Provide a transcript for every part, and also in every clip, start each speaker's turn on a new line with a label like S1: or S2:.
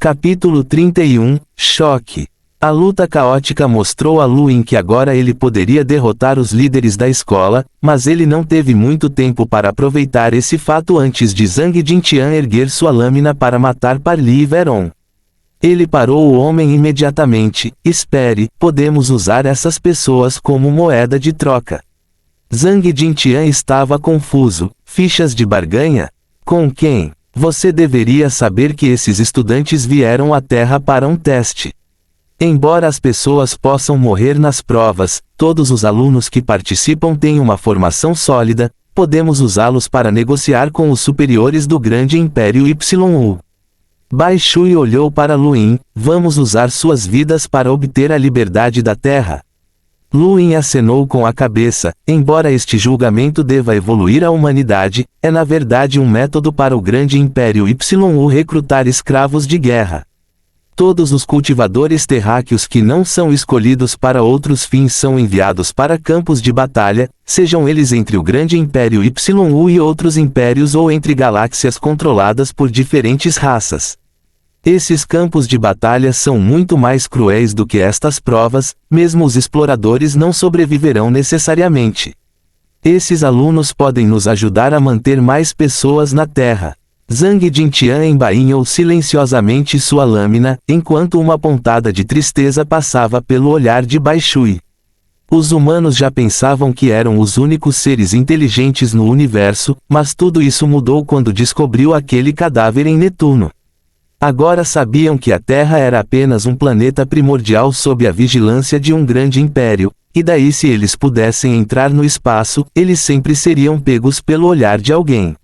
S1: Capítulo 31, Choque. A luta caótica mostrou a Luin que agora ele poderia derrotar os líderes da escola, mas ele não teve muito tempo para aproveitar esse fato antes de Zhang Jintian erguer sua lâmina para matar Parli e Veron. Ele parou o homem imediatamente. Espere, podemos usar essas pessoas como moeda de troca. Zhang Jintian estava confuso. Fichas de barganha? Com quem? Você deveria saber que esses estudantes vieram à Terra para um teste. Embora as pessoas possam morrer nas provas, todos os alunos que participam têm uma formação sólida, podemos usá-los para negociar com os superiores do grande Império YU. Bai Shui olhou para Luin. Vamos usar suas vidas para obter a liberdade da Terra. Luin acenou com a cabeça. Embora este julgamento deva evoluir a humanidade, é na verdade um método para o grande Império YU recrutar escravos de guerra. Todos os cultivadores terráqueos que não são escolhidos para outros fins são enviados para campos de batalha, sejam eles entre o grande Império YU e outros impérios ou entre galáxias controladas por diferentes raças. Esses campos de batalha são muito mais cruéis do que estas provas, mesmo os exploradores não sobreviverão necessariamente. Esses alunos podem nos ajudar a manter mais pessoas na Terra. Zhang Jintian embainhou silenciosamente sua lâmina, enquanto uma pontada de tristeza passava pelo olhar de Bai Shui. Os humanos já pensavam que eram os únicos seres inteligentes no universo, mas tudo isso mudou quando descobriu aquele cadáver em Netuno. Agora sabiam que a Terra era apenas um planeta primordial sob a vigilância de um grande império, e daí se eles pudessem entrar no espaço, eles sempre seriam pegos pelo olhar de alguém.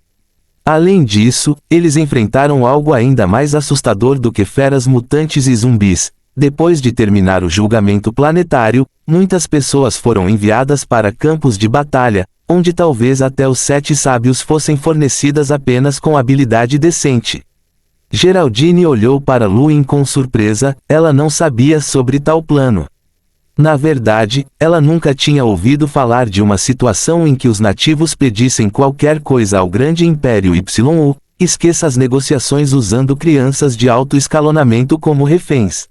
S1: Além disso, eles enfrentaram algo ainda mais assustador do que feras mutantes e zumbis. Depois de terminar o julgamento planetário, muitas pessoas foram enviadas para campos de batalha, onde talvez até os 7 sábios fossem fornecidas apenas com habilidade decente. Geraldine olhou para Luin com surpresa. Ela não sabia sobre tal plano. Na verdade, ela nunca tinha ouvido falar de uma situação em que os nativos pedissem qualquer coisa ao grande Império YU. Esqueça as negociações usando crianças de alto escalonamento como reféns.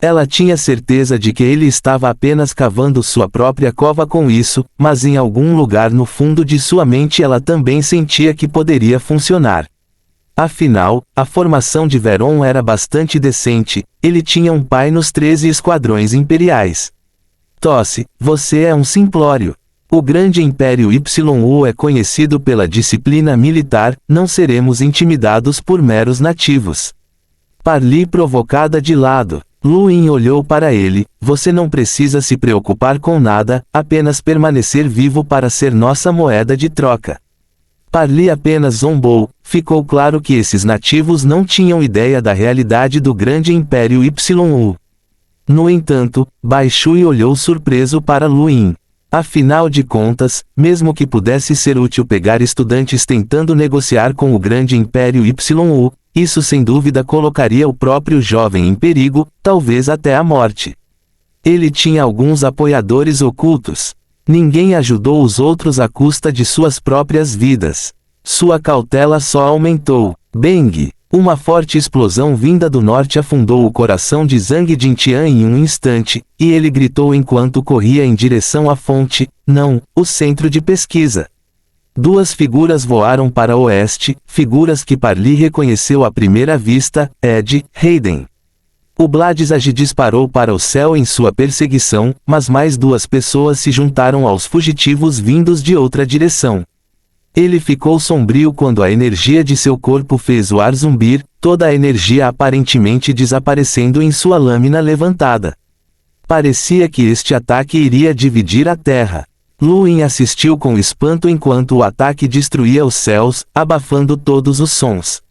S1: Ela tinha certeza de que ele estava apenas cavando sua própria cova com isso, mas em algum lugar no fundo de sua mente ela também sentia que poderia funcionar. Afinal, a formação de Veron era bastante decente. Ele tinha um pai nos 13 esquadrões imperiais. Tosse, você é um simplório. O grande Império YU é conhecido pela disciplina militar, não seremos intimidados por meros nativos. Parli provocada de lado. Luin olhou para ele. Você não precisa se preocupar com nada, apenas permanecer vivo para ser nossa moeda de troca. Parli apenas zombou. Ficou claro que esses nativos não tinham ideia da realidade do grande Império YU. No entanto, Bai Shui olhou surpreso para Luin. Afinal de contas, mesmo que pudesse ser útil pegar estudantes tentando negociar com o grande Império YU, isso sem dúvida colocaria o próprio jovem em perigo, talvez até a morte. Ele tinha alguns apoiadores ocultos. Ninguém ajudou os outros à custa de suas próprias vidas. Sua cautela só aumentou. Bang! Uma forte explosão vinda do norte afundou o coração de Zhang Jintian em um instante, e ele gritou enquanto corria em direção à fonte. Não, o centro de pesquisa. 2 figuras voaram para o oeste, figuras que Parli reconheceu à primeira vista. Ed, Hayden. O Bladzag disparou para o céu em sua perseguição, mas mais 2 pessoas se juntaram aos fugitivos vindos de outra direção. Ele ficou sombrio quando a energia de seu corpo fez o ar zumbir, toda a energia aparentemente desaparecendo em sua lâmina levantada. Parecia que este ataque iria dividir a Terra. Luin assistiu com espanto enquanto o ataque destruía os céus, abafando todos os sons.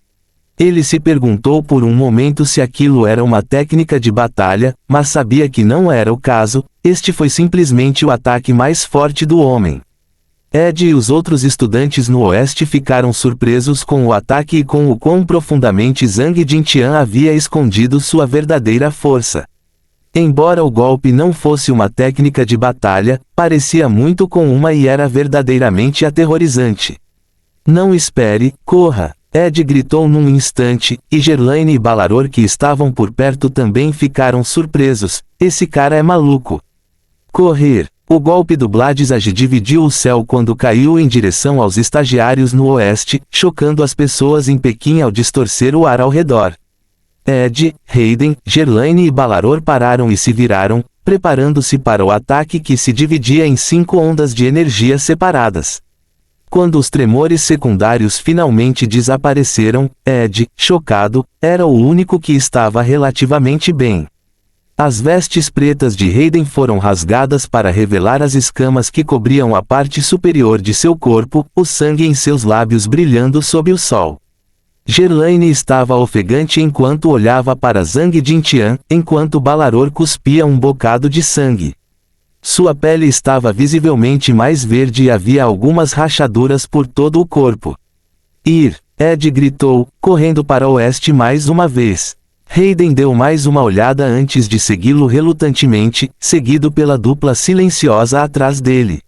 S1: Ele se perguntou por um momento se aquilo era uma técnica de batalha, mas sabia que não era o caso. Este foi simplesmente o ataque mais forte do homem. Ed e os outros estudantes no oeste ficaram surpresos com o ataque e com o quão profundamente Zhang Jintian havia escondido sua verdadeira força. Embora o golpe não fosse uma técnica de batalha, parecia muito com uma e era verdadeiramente aterrorizante. Não espere, corra. Ed gritou num instante, e Gerlaine e Balaror que estavam por perto também ficaram surpresos. Esse cara é maluco. Correr. O golpe do Bladizag dividiu o céu quando caiu em direção aos estagiários no oeste, chocando as pessoas em Pequim ao distorcer o ar ao redor. Ed, Hayden, Gerlaine e Balaror pararam e se viraram, preparando-se para o ataque que se dividia em 5 ondas de energia separadas. Quando os tremores secundários finalmente desapareceram, Ed, chocado, era o único que estava relativamente bem. As vestes pretas de Hayden foram rasgadas para revelar as escamas que cobriam a parte superior de seu corpo, o sangue em seus lábios brilhando sob o sol. Gerlaine estava ofegante enquanto olhava para Zhang Jintian, enquanto Balaror cuspia um bocado de sangue. Sua pele estava visivelmente mais verde e havia algumas rachaduras por todo o corpo. Ed gritou, correndo para o oeste mais uma vez. Hayden deu mais uma olhada antes de segui-lo relutantemente, seguido pela dupla silenciosa atrás dele.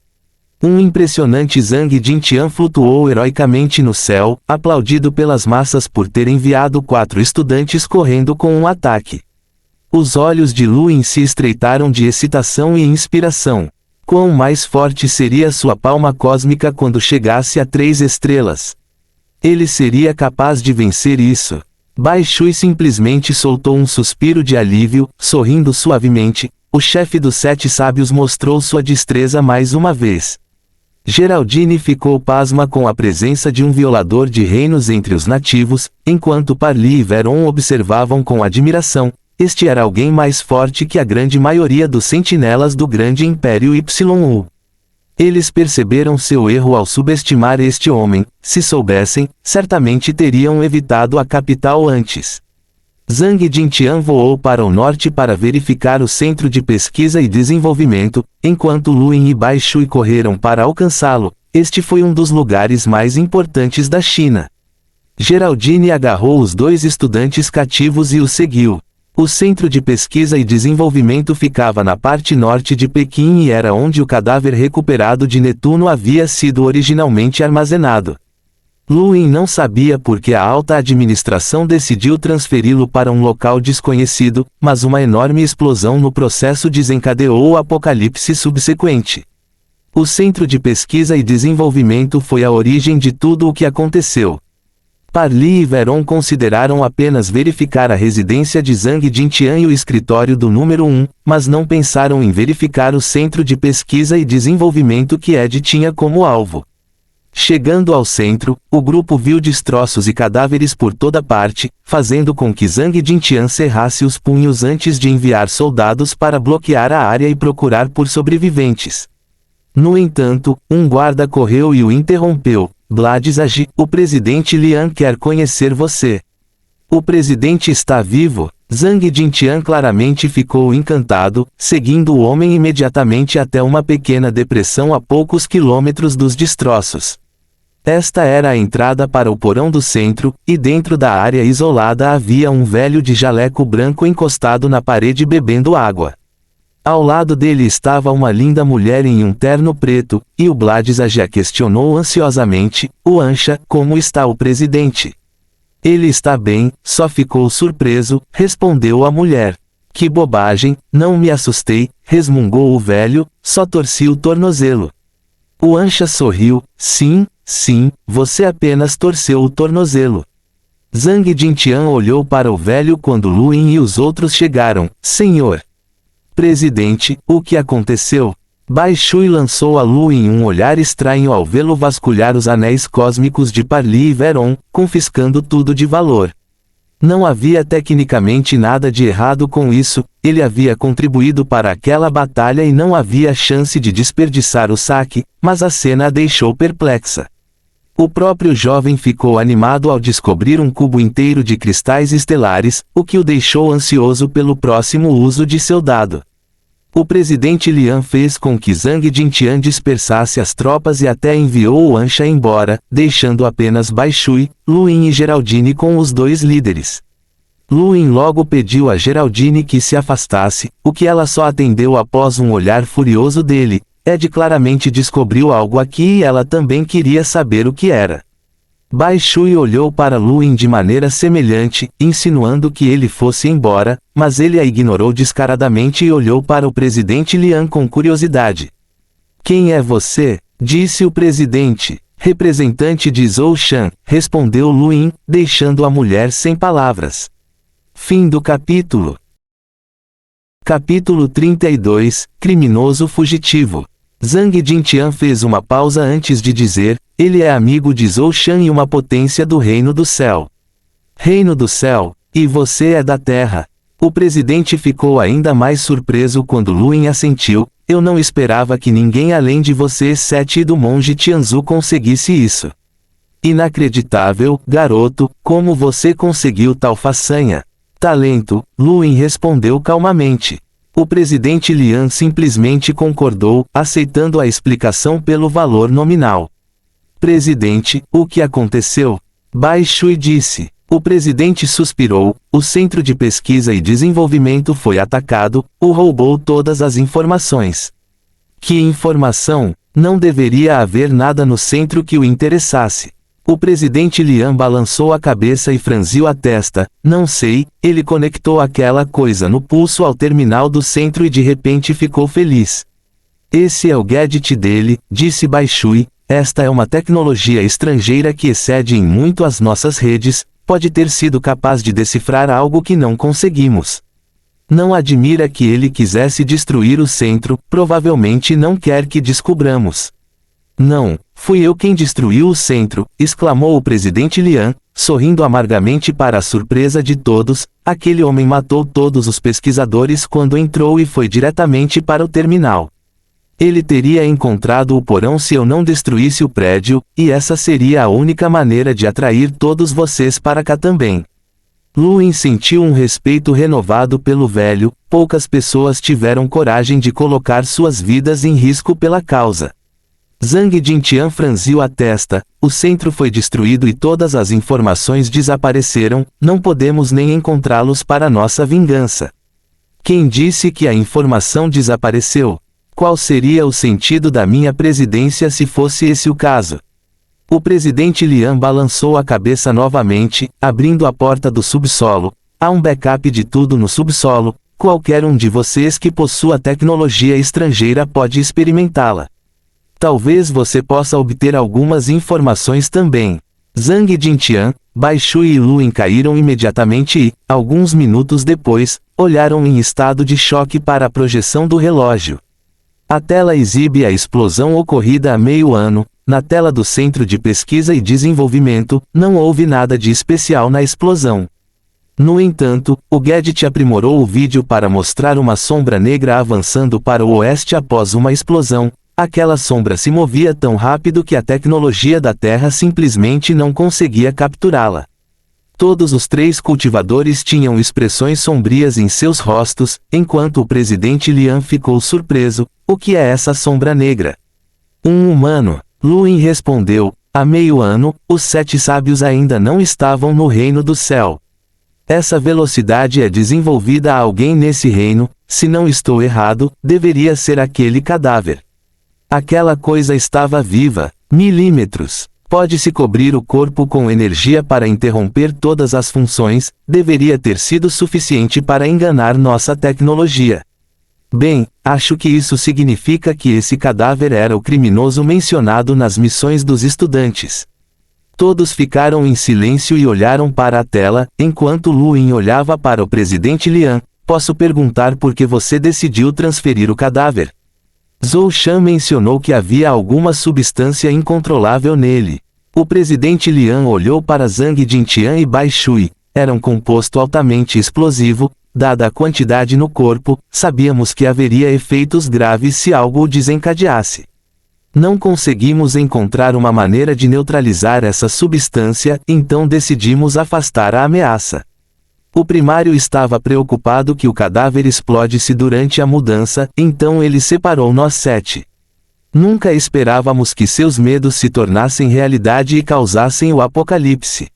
S1: Um impressionante Zhang Jintian flutuou heroicamente no céu, aplaudido pelas massas por ter enviado 4 estudantes correndo com um ataque. Os olhos de Luin se estreitaram de excitação e inspiração. Quão mais forte seria sua palma cósmica quando chegasse a 3 estrelas? Ele seria capaz de vencer isso. Bai Shui simplesmente soltou um suspiro de alívio, sorrindo suavemente. O chefe dos 7 sábios mostrou sua destreza mais uma vez. Geraldine ficou pasma com a presença de um violador de reinos entre os nativos, enquanto Parli e Veron observavam com admiração. Este era alguém mais forte que a grande maioria dos sentinelas do grande Império YU. Eles perceberam seu erro ao subestimar este homem. Se soubessem, certamente teriam evitado a capital antes. Zhang Jintian voou para o norte para verificar o centro de pesquisa e desenvolvimento, enquanto Luin e Bai Shui correram para alcançá-lo. Este foi um dos lugares mais importantes da China. Geraldine agarrou os 2 estudantes cativos e os seguiu. O Centro de Pesquisa e Desenvolvimento ficava na parte norte de Pequim e era onde o cadáver recuperado de Netuno havia sido originalmente armazenado. Luin não sabia por que a alta administração decidiu transferi-lo para um local desconhecido, mas uma enorme explosão no processo desencadeou o apocalipse subsequente. O Centro de Pesquisa e Desenvolvimento foi a origem de tudo o que aconteceu. Parli e Veron consideraram apenas verificar a residência de Zhang Jintian e o escritório do número 1, mas não pensaram em verificar o centro de pesquisa e desenvolvimento que Ed tinha como alvo. Chegando ao centro, o grupo viu destroços e cadáveres por toda parte, fazendo com que Zhang Jintian cerrasse os punhos antes de enviar soldados para bloquear a área e procurar por sobreviventes. No entanto, um guarda correu e o interrompeu. Bladizag, o presidente Lian quer conhecer você. O presidente está vivo? Zhang Jintian claramente ficou encantado, seguindo o homem imediatamente até uma pequena depressão a poucos quilômetros dos destroços. Esta era a entrada para o porão do centro, e dentro da área isolada havia um velho de jaleco branco encostado na parede bebendo água. Ao lado dele estava uma linda mulher em um terno preto, e o Bladizag a questionou ansiosamente: "O Ansha, como está o presidente?" "Ele está bem, só ficou surpreso", respondeu a mulher. "Que bobagem, não me assustei", resmungou o velho, "só torci o tornozelo." O Ansha sorriu: Sim, você apenas torceu o tornozelo." Zhang Jintian olhou para o velho quando Luin e os outros chegaram. "Senhor presidente, o que aconteceu?" Bai Shui lançou a Luin um olhar estranho ao vê-lo vasculhar os anéis cósmicos de Parli e Veron, confiscando tudo de valor. Não havia tecnicamente nada de errado com isso, ele havia contribuído para aquela batalha e não havia chance de desperdiçar o saque, mas a cena a deixou perplexa. O próprio jovem ficou animado ao descobrir um cubo inteiro de cristais estelares, o que o deixou ansioso pelo próximo uso de seu dado. O presidente Lian fez com que Zhang Jintian dispersasse as tropas e até enviou o Ansha embora, deixando apenas Bai Shui, Luin e Geraldine com os 2 líderes. Luin logo pediu a Geraldine que se afastasse, o que ela só atendeu após um olhar furioso dele. Ed claramente descobriu algo aqui e ela também queria saber o que era. Bai Shui olhou para Luin de maneira semelhante, insinuando que ele fosse embora, mas ele a ignorou descaradamente e olhou para o presidente Lian com curiosidade. Quem é você? Disse o presidente. Representante de Zhou Shan, respondeu Luin, deixando a mulher sem palavras. Fim do capítulo. Capítulo 32, Criminoso Fugitivo. Zhang Jintian fez uma pausa antes de dizer, ele é amigo de Zhou Shan e uma potência do Reino do Céu. Reino do Céu, e você é da Terra. O presidente ficou ainda mais surpreso quando Luin assentiu, eu não esperava que ninguém além de você exceto do monge Tianzu conseguisse isso. Inacreditável, garoto, como você conseguiu tal façanha? Talento, Luin respondeu calmamente. O presidente Lian simplesmente concordou, aceitando a explicação pelo valor nominal. Presidente, o que aconteceu? Bai Shui disse. O presidente suspirou, o Centro de Pesquisa e Desenvolvimento foi atacado, roubou todas as informações. Que informação? Não deveria haver nada no centro que o interessasse. O presidente Lian balançou a cabeça e franziu a testa, não sei, ele conectou aquela coisa no pulso ao terminal do centro e de repente ficou feliz. Esse é o gadget dele, disse Bai Shui, esta é uma tecnologia estrangeira que excede em muito as nossas redes, pode ter sido capaz de decifrar algo que não conseguimos. Não admira que ele quisesse destruir o centro, provavelmente não quer que descubramos. Não, fui eu quem destruiu o centro, exclamou o presidente Lian, sorrindo amargamente para a surpresa de todos, aquele homem matou todos os pesquisadores quando entrou e foi diretamente para o terminal. Ele teria encontrado o porão se eu não destruísse o prédio, e essa seria a única maneira de atrair todos vocês para cá também. Luin sentiu um respeito renovado pelo velho, poucas pessoas tiveram coragem de colocar suas vidas em risco pela causa. Zhang Jintian franziu a testa, o centro foi destruído e todas as informações desapareceram, não podemos nem encontrá-los para nossa vingança. Quem disse que a informação desapareceu? Qual seria o sentido da minha presidência se fosse esse o caso? O presidente Lian balançou a cabeça novamente, abrindo a porta do subsolo. Há um backup de tudo no subsolo, qualquer um de vocês que possua tecnologia estrangeira pode experimentá-la. Talvez você possa obter algumas informações também. Zhang Jintian, Bai Shui e Luin caíram imediatamente e, alguns minutos depois, olharam em estado de choque para a projeção do relógio. A tela exibe a explosão ocorrida há meio ano. Na tela do Centro de Pesquisa e Desenvolvimento, não houve nada de especial na explosão. No entanto, o gadget aprimorou o vídeo para mostrar uma sombra negra avançando para o oeste após uma explosão. Aquela sombra se movia tão rápido que a tecnologia da Terra simplesmente não conseguia capturá-la. Todos os três cultivadores tinham expressões sombrias em seus rostos, enquanto o presidente Lian ficou surpreso. O que é essa sombra negra? Um humano. Luin respondeu, há meio ano, os 7 sábios ainda não estavam no reino do céu. Essa velocidade é desenvolvida a alguém nesse reino, se não estou errado, deveria ser aquele cadáver. Aquela coisa estava viva, milímetros. Pode-se cobrir o corpo com energia para interromper todas as funções, deveria ter sido suficiente para enganar nossa tecnologia. Bem, acho que isso significa que esse cadáver era o criminoso mencionado nas missões dos estudantes. Todos ficaram em silêncio e olharam para a tela, enquanto Luin olhava para o presidente Lian. Posso perguntar por que você decidiu transferir o cadáver? Zhou Shan mencionou que havia alguma substância incontrolável nele. O presidente Lian olhou para Zhang Jintian e Bai Shui. Era um composto altamente explosivo. Dada a quantidade no corpo, sabíamos que haveria efeitos graves se algo o desencadeasse. Não conseguimos encontrar uma maneira de neutralizar essa substância, então decidimos afastar a ameaça. O primário estava preocupado que o cadáver explodisse durante a mudança, então ele separou nós 7. Nunca esperávamos que seus medos se tornassem realidade e causassem o apocalipse.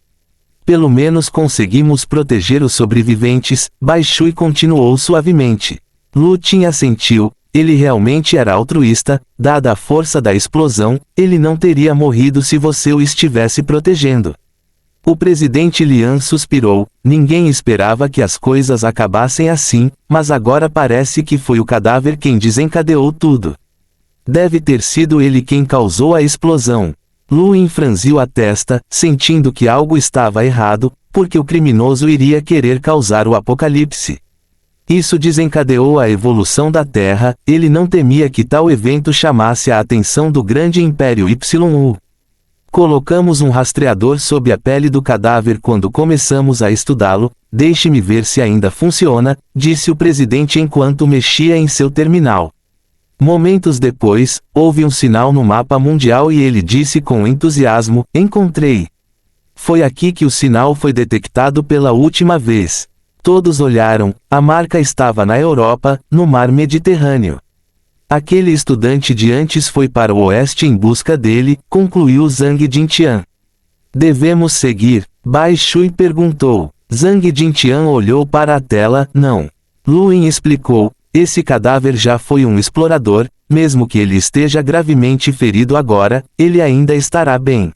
S1: Pelo menos conseguimos proteger os sobreviventes, Bai Shui continuou suavemente. Lu Tin assentiu, ele realmente era altruísta, dada a força da explosão, ele não teria morrido se você o estivesse protegendo. O presidente Lian suspirou, ninguém esperava que as coisas acabassem assim, mas agora parece que foi o cadáver quem desencadeou tudo. Deve ter sido ele quem causou a explosão. Luin franziu a testa, sentindo que algo estava errado, porque o criminoso iria querer causar o apocalipse. Isso desencadeou a evolução da Terra, ele não temia que tal evento chamasse a atenção do grande Império YU. Colocamos um rastreador sob a pele do cadáver quando começamos a estudá-lo, deixe-me ver se ainda funciona, disse o presidente enquanto mexia em seu terminal. Momentos depois, houve um sinal no mapa mundial e ele disse com entusiasmo, encontrei. Foi aqui que o sinal foi detectado pela última vez. Todos olharam, a marca estava na Europa, no mar Mediterrâneo. Aquele estudante de antes foi para o oeste em busca dele, concluiu Zhang Jintian. Devemos seguir? Bai Shui perguntou. Zhang Jintian olhou para a tela, não. Luin explicou, esse cadáver já foi um explorador, mesmo que ele esteja gravemente ferido agora, ele ainda estará bem.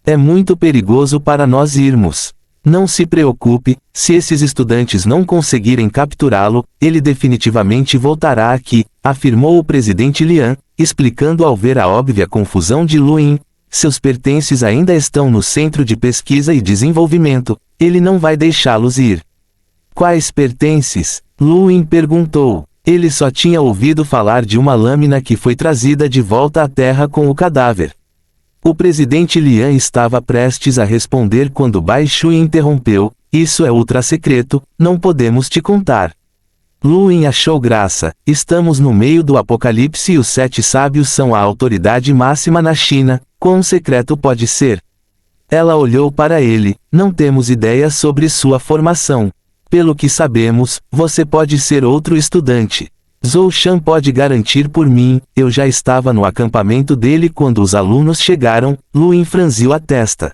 S1: É muito perigoso para nós irmos. Não se preocupe, se esses estudantes não conseguirem capturá-lo, ele definitivamente voltará aqui, afirmou o presidente Lian, explicando ao ver a óbvia confusão de Luin. Seus pertences ainda estão no Centro de Pesquisa e Desenvolvimento, ele não vai deixá-los ir. Quais pertences? Luin perguntou. Ele só tinha ouvido falar de uma lâmina que foi trazida de volta à Terra com o cadáver. O presidente Lian estava prestes a responder quando Bai Shui interrompeu, isso é ultra secreto, não podemos te contar. Luin achou graça, estamos no meio do apocalipse e os 7 sábios são a autoridade máxima na China, quão secreto pode ser? Ela olhou para ele, não temos ideia sobre sua formação. Pelo que sabemos, você pode ser outro estudante. Zhou Shan pode garantir por mim, eu já estava no acampamento dele quando os alunos chegaram, Luin franziu a testa.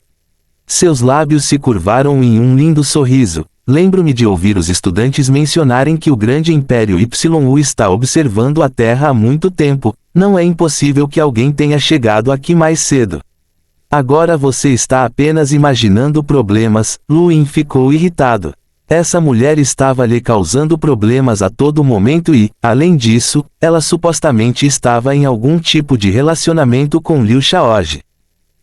S1: Seus lábios se curvaram em um lindo sorriso. Lembro-me de ouvir os estudantes mencionarem que o grande Império YU está observando a Terra há muito tempo, não é impossível que alguém tenha chegado aqui mais cedo. Agora você está apenas imaginando problemas, Luin ficou irritado. Essa mulher estava lhe causando problemas a todo momento e, além disso, ela supostamente estava em algum tipo de relacionamento com Liu Shaoji.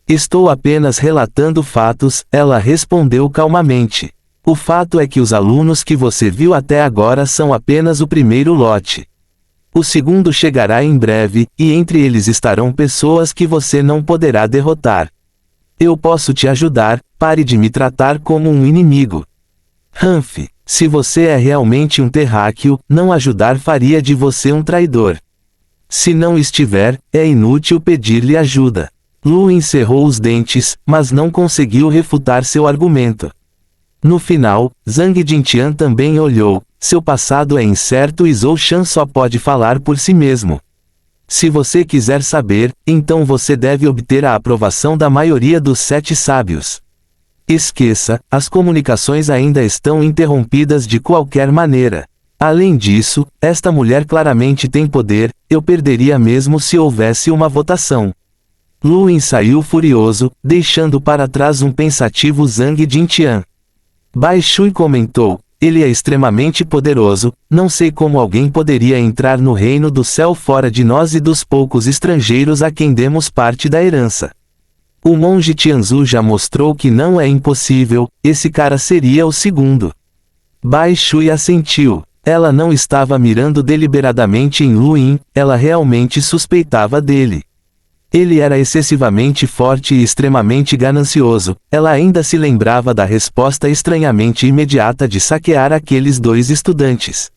S1: Estou apenas relatando fatos, ela respondeu calmamente. O fato é que os alunos que você viu até agora são apenas o primeiro lote. O segundo chegará em breve, e entre eles estarão pessoas que você não poderá derrotar. Eu posso te ajudar, pare de me tratar como um inimigo. Hanf, se você é realmente um terráqueo, não ajudar faria de você um traidor. Se não estiver, é inútil pedir-lhe ajuda. Lu encerrou os dentes, mas não conseguiu refutar seu argumento. No final, Zhang Jintian também olhou, seu passado é incerto e Zhou Shan só pode falar por si mesmo. Se você quiser saber, então você deve obter a aprovação da maioria dos 7 sábios. Esqueça, as comunicações ainda estão interrompidas de qualquer maneira. Além disso, esta mulher claramente tem poder, eu perderia mesmo se houvesse uma votação. Luin saiu furioso, deixando para trás um pensativo Zhang Jintian. Bai Shui comentou, ele é extremamente poderoso, não sei como alguém poderia entrar no reino do céu fora de nós e dos poucos estrangeiros a quem demos parte da herança. O monge Tianzu já mostrou que não é impossível, esse cara seria o segundo. Bai Shui assentiu. Ela não estava mirando deliberadamente em Luin, ela realmente suspeitava dele. Ele era excessivamente forte e extremamente ganancioso, ela ainda se lembrava da resposta estranhamente imediata de saquear aqueles 2 estudantes.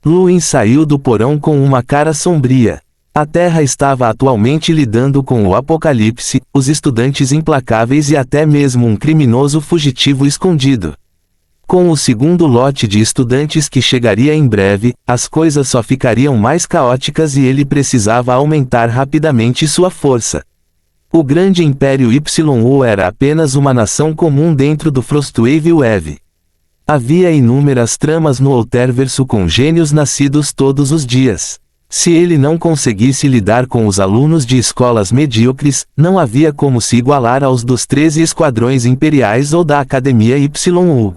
S1: Luin saiu do porão com uma cara sombria. A Terra estava atualmente lidando com o apocalipse, os estudantes implacáveis e até mesmo um criminoso fugitivo escondido. Com o segundo lote de estudantes que chegaria em breve, as coisas só ficariam mais caóticas e ele precisava aumentar rapidamente sua força. O grande Império YU era apenas uma nação comum dentro do Frostwave Wave. Havia inúmeras tramas no Ulterverso com gênios nascidos todos os dias. Se ele não conseguisse lidar com os alunos de escolas medíocres, não havia como se igualar aos dos 13 esquadrões imperiais ou da Academia YU.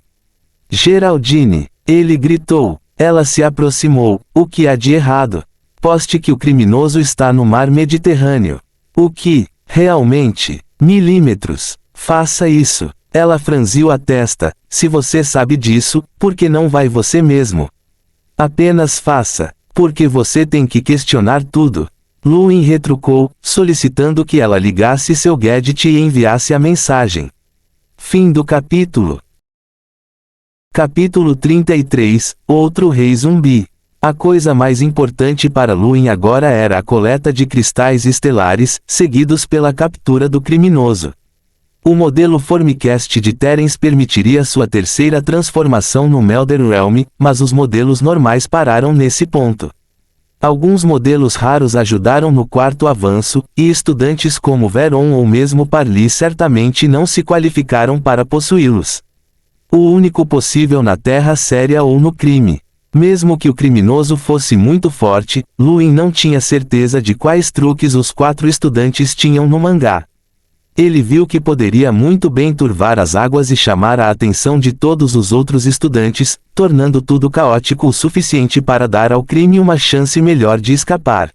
S1: Geraldine! Ele gritou. Ela se aproximou. O que há de errado? Poste que o criminoso está no mar Mediterrâneo. O que? Realmente? Milímetros. Faça isso. Ela franziu a testa. Se você sabe disso, por que não vai você mesmo? Apenas faça. Porque você tem que questionar tudo. Luin retrucou, solicitando que ela ligasse seu gadget e enviasse a mensagem. Fim do capítulo. Capítulo 33, Outro Rei Zumbi. A coisa mais importante para Luin agora era a coleta de cristais estelares, seguidos pela captura do criminoso. O modelo Formicast de Terence permitiria sua terceira transformação no Melder Realm, mas os modelos normais pararam nesse ponto. Alguns modelos raros ajudaram no quarto avanço, e estudantes como Veron ou mesmo Parli certamente não se qualificaram para possuí-los. O único possível na Terra Séria ou no crime. Mesmo que o criminoso fosse muito forte, Luin não tinha certeza de quais truques os 4 estudantes tinham no mangá. Ele viu que poderia muito bem turvar as águas e chamar a atenção de todos os outros estudantes, tornando tudo caótico o suficiente para dar ao crime uma chance melhor de escapar.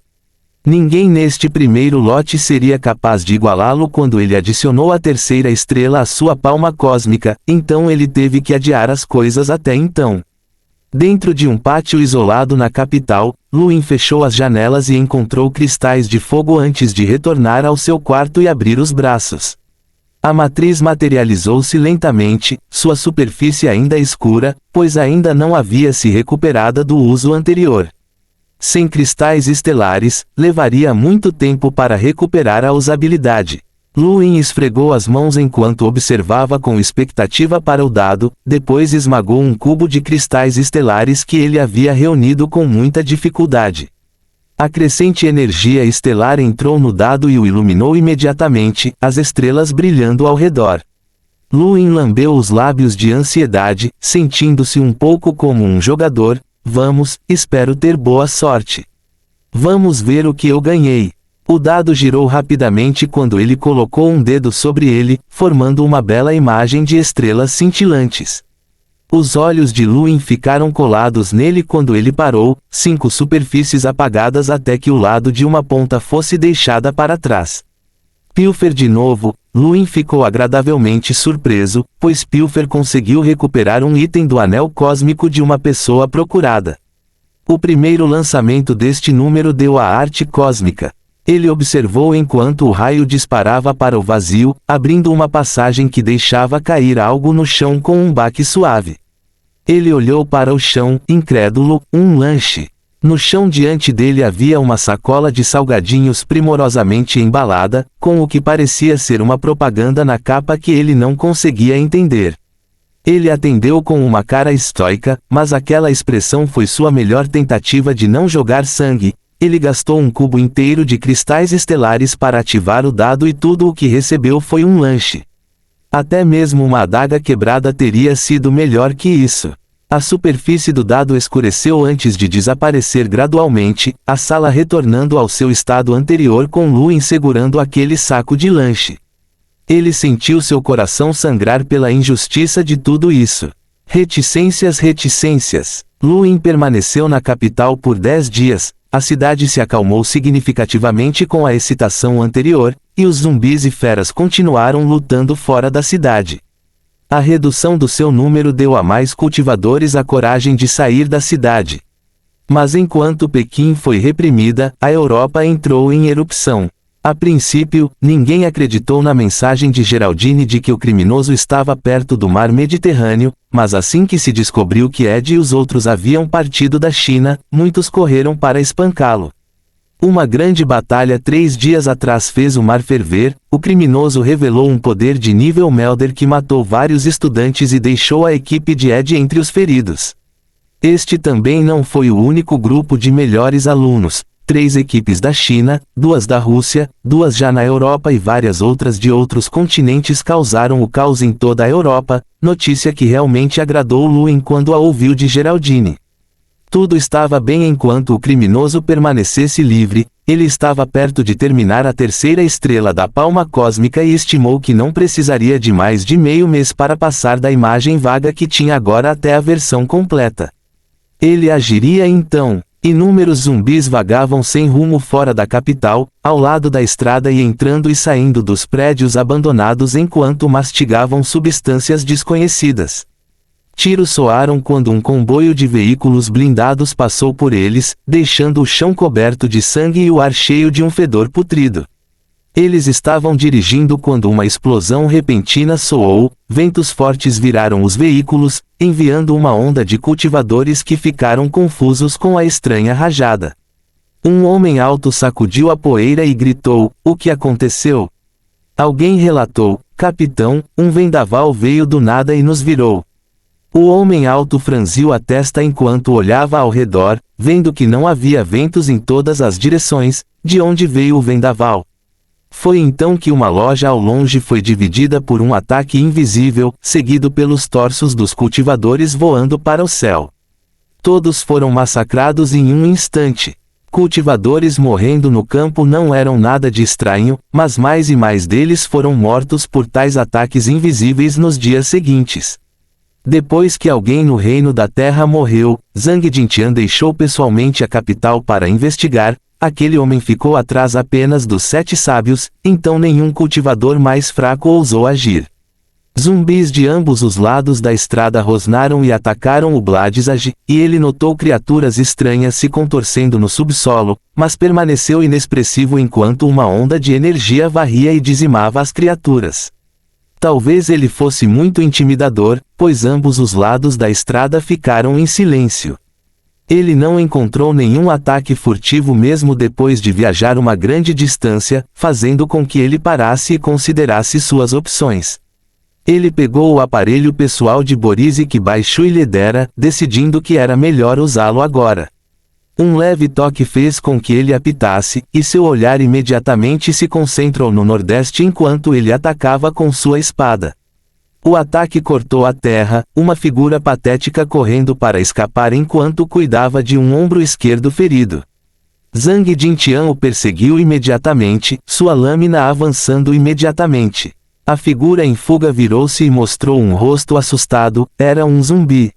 S1: Ninguém neste primeiro lote seria capaz de igualá-lo quando ele adicionou a terceira estrela à sua palma cósmica, então ele teve que adiar as coisas até então. Dentro de um pátio isolado na capital, Luin fechou as janelas e encontrou cristais de fogo antes de retornar ao seu quarto e abrir os braços. A matriz materializou-se lentamente, sua superfície ainda escura, pois ainda não havia se recuperada do uso anterior. Sem cristais estelares, levaria muito tempo para recuperar a usabilidade. Luin esfregou as mãos enquanto observava com expectativa para o dado, depois esmagou um cubo de cristais estelares que ele havia reunido com muita dificuldade. A crescente energia estelar entrou no dado e o iluminou imediatamente, as estrelas brilhando ao redor. Luin lambeu os lábios de ansiedade, sentindo-se um pouco como um jogador. Vamos, espero ter boa sorte. Vamos ver o que eu ganhei. O dado girou rapidamente quando ele colocou um dedo sobre ele, formando uma bela imagem de estrelas cintilantes. Os olhos de Luin ficaram colados nele quando ele parou, 5 superfícies apagadas até que o lado de uma ponta fosse deixada para trás. Pilfer de novo. Luin ficou agradavelmente surpreso, pois Pilfer conseguiu recuperar um item do anel cósmico de uma pessoa procurada. O primeiro lançamento deste número deu a arte cósmica. Ele observou enquanto o raio disparava para o vazio, abrindo uma passagem que deixava cair algo no chão com um baque suave. Ele olhou para o chão, incrédulo, um lanche. No chão diante dele havia uma sacola de salgadinhos primorosamente embalada, com o que parecia ser uma propaganda na capa que ele não conseguia entender. Ele atendeu com uma cara estoica, mas aquela expressão foi sua melhor tentativa de não jogar sangue. Ele gastou um cubo inteiro de cristais estelares para ativar o dado e tudo o que recebeu foi um lanche. Até mesmo uma adaga quebrada teria sido melhor que isso. A superfície do dado escureceu antes de desaparecer gradualmente, a sala retornando ao seu estado anterior com Luin segurando aquele saco de lanche. Ele sentiu seu coração sangrar pela injustiça de tudo isso. Reticências. Luin permaneceu na capital por 10 dias, a cidade se acalmou significativamente com a excitação anterior, e os zumbis e feras continuaram lutando fora da cidade. A redução do seu número deu a mais cultivadores a coragem de sair da cidade. Mas enquanto Pequim foi reprimida, a Europa entrou em erupção. A princípio, ninguém acreditou na mensagem de Geraldine de que o criminoso estava perto do mar Mediterrâneo, mas assim que se descobriu que Ed e os outros haviam partido da China, muitos correram para espancá-lo. Uma grande batalha 3 dias atrás fez o mar ferver, o criminoso revelou um poder de nível Melder que matou vários estudantes e deixou a equipe de Ed entre os feridos. Este também não foi o único grupo de melhores alunos. 3 equipes da China, 2 da Rússia, 2 já na Europa e várias outras de outros continentes causaram o caos em toda a Europa, notícia que realmente agradou Luin quando a ouviu de Geraldine. Tudo estava bem enquanto o criminoso permanecesse livre. Ele estava perto de terminar a terceira estrela da palma cósmica e estimou que não precisaria de mais de meio mês para passar da imagem vaga que tinha agora até a versão completa. Ele agiria então. Inúmeros zumbis vagavam sem rumo fora da capital, ao lado da estrada e entrando e saindo dos prédios abandonados enquanto mastigavam substâncias desconhecidas. Tiros soaram quando um comboio de veículos blindados passou por eles, deixando o chão coberto de sangue e o ar cheio de um fedor putrido. Eles estavam dirigindo quando uma explosão repentina soou, ventos fortes viraram os veículos, enviando uma onda de cultivadores que ficaram confusos com a estranha rajada. Um homem alto sacudiu a poeira e gritou: "O que aconteceu?" Alguém relatou: "Capitão, um vendaval veio do nada e nos virou." O homem alto franziu a testa enquanto olhava ao redor, vendo que não havia ventos em todas as direções. De onde veio o vendaval? Foi então que uma loja ao longe foi dividida por um ataque invisível, seguido pelos torsos dos cultivadores voando para o céu. Todos foram massacrados em um instante. Cultivadores morrendo no campo não eram nada de estranho, mas mais e mais deles foram mortos por tais ataques invisíveis nos dias seguintes. Depois que alguém no reino da terra morreu, Zhang Jintian deixou pessoalmente a capital para investigar. Aquele homem ficou atrás apenas dos 7 sábios, então nenhum cultivador mais fraco ousou agir. Zumbis de ambos os lados da estrada rosnaram e atacaram o Bladzag, e ele notou criaturas estranhas se contorcendo no subsolo, mas permaneceu inexpressivo enquanto uma onda de energia varria e dizimava as criaturas. Talvez ele fosse muito intimidador, pois ambos os lados da estrada ficaram em silêncio. Ele não encontrou nenhum ataque furtivo mesmo depois de viajar uma grande distância, fazendo com que ele parasse e considerasse suas opções. Ele pegou o aparelho pessoal de Boris que Baishui lhe dera, decidindo que era melhor usá-lo agora. Um leve toque fez com que ele apitasse, e seu olhar imediatamente se concentrou no nordeste enquanto ele atacava com sua espada. O ataque cortou a terra, uma figura patética correndo para escapar enquanto cuidava de um ombro esquerdo ferido. Zhang Jintian o perseguiu imediatamente, sua lâmina avançando imediatamente. A figura em fuga virou-se e mostrou um rosto assustado. Era um zumbi.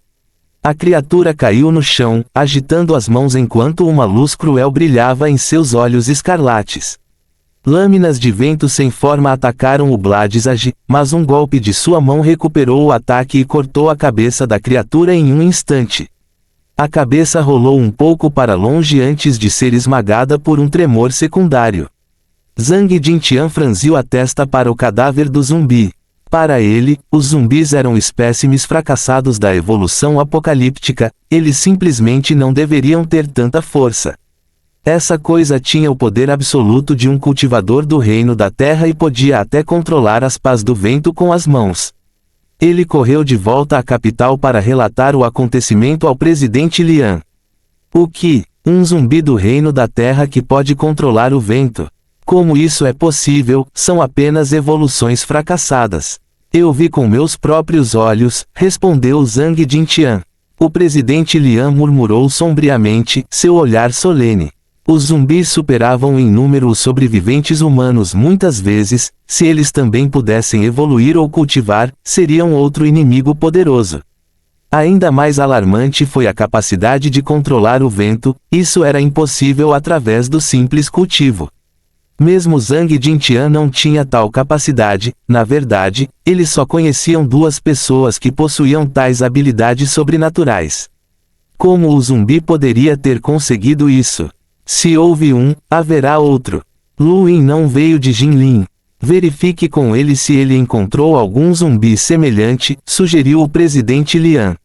S1: A criatura caiu no chão, agitando as mãos enquanto uma luz cruel brilhava em seus olhos escarlates. Lâminas de vento sem forma atacaram o Bladzag, mas um golpe de sua mão recuperou o ataque e cortou a cabeça da criatura em um instante. A cabeça rolou um pouco para longe antes de ser esmagada por um tremor secundário. Zhang Jintian franziu a testa para o cadáver do zumbi. Para ele, os zumbis eram espécimes fracassados da evolução apocalíptica, eles simplesmente não deveriam ter tanta força. Essa coisa tinha o poder absoluto de um cultivador do reino da terra e podia até controlar as pás do vento com as mãos. Ele correu de volta à capital para relatar o acontecimento ao presidente Lian. O que? Um zumbi do reino da terra que pode controlar o vento? Como isso é possível? São apenas evoluções fracassadas. Eu vi com meus próprios olhos, respondeu Zhang Jintian. O presidente Lian murmurou sombriamente, seu olhar solene. Os zumbis superavam em número os sobreviventes humanos muitas vezes. Se eles também pudessem evoluir ou cultivar, seriam outro inimigo poderoso. Ainda mais alarmante foi a capacidade de controlar o vento. Isso era impossível através do simples cultivo. Mesmo Zhang Jintian não tinha tal capacidade. Na verdade, eles só conheciam 2 pessoas que possuíam tais habilidades sobrenaturais. Como o zumbi poderia ter conseguido isso? Se houve um, haverá outro. Lu Yin não veio de Jinlin. Verifique com ele se ele encontrou algum zumbi semelhante, sugeriu o presidente Lian.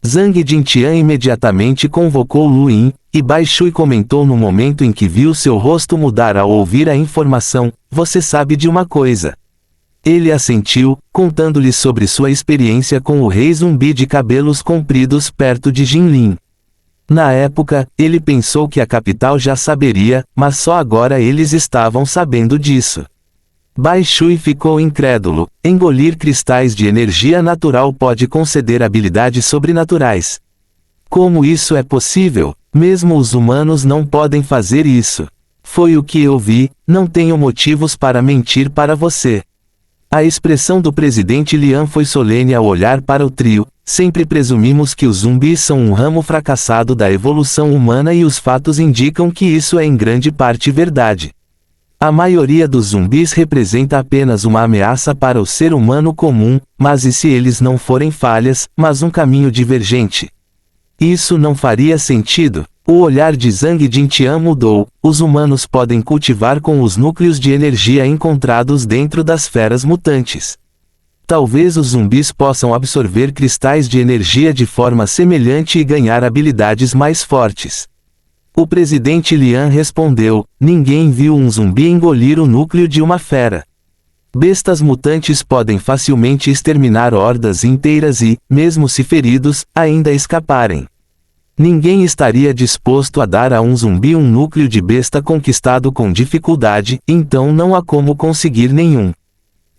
S1: Zhang Jintian imediatamente convocou Lu Yin, e Bai Shui comentou no momento em que viu seu rosto mudar ao ouvir a informação: "Você sabe de uma coisa." Ele assentiu, contando-lhe sobre sua experiência com o rei zumbi de cabelos compridos perto de Jinlin. Na época, ele pensou que a capital já saberia, mas só agora eles estavam sabendo disso. Bai Shui ficou incrédulo. Engolir cristais de energia natural pode conceder habilidades sobrenaturais. Como isso é possível? Mesmo os humanos não podem fazer isso. Foi o que eu vi, não tenho motivos para mentir para você. A expressão do presidente Lian foi solene ao olhar para o trio. Sempre presumimos que os zumbis são um ramo fracassado da evolução humana e os fatos indicam que isso é em grande parte verdade. A maioria dos zumbis representa apenas uma ameaça para o ser humano comum, mas e se eles não forem falhas, mas um caminho divergente? Isso não faria sentido. O olhar de Zhang Jintian mudou. Os humanos podem cultivar com os núcleos de energia encontrados dentro das feras mutantes. Talvez os zumbis possam absorver cristais de energia de forma semelhante e ganhar habilidades mais fortes. O presidente Lian respondeu: ninguém viu um zumbi engolir o núcleo de uma fera. Bestas mutantes podem facilmente exterminar hordas inteiras e, mesmo se feridos, ainda escaparem. Ninguém estaria disposto a dar a um zumbi um núcleo de besta conquistado com dificuldade, então não há como conseguir nenhum.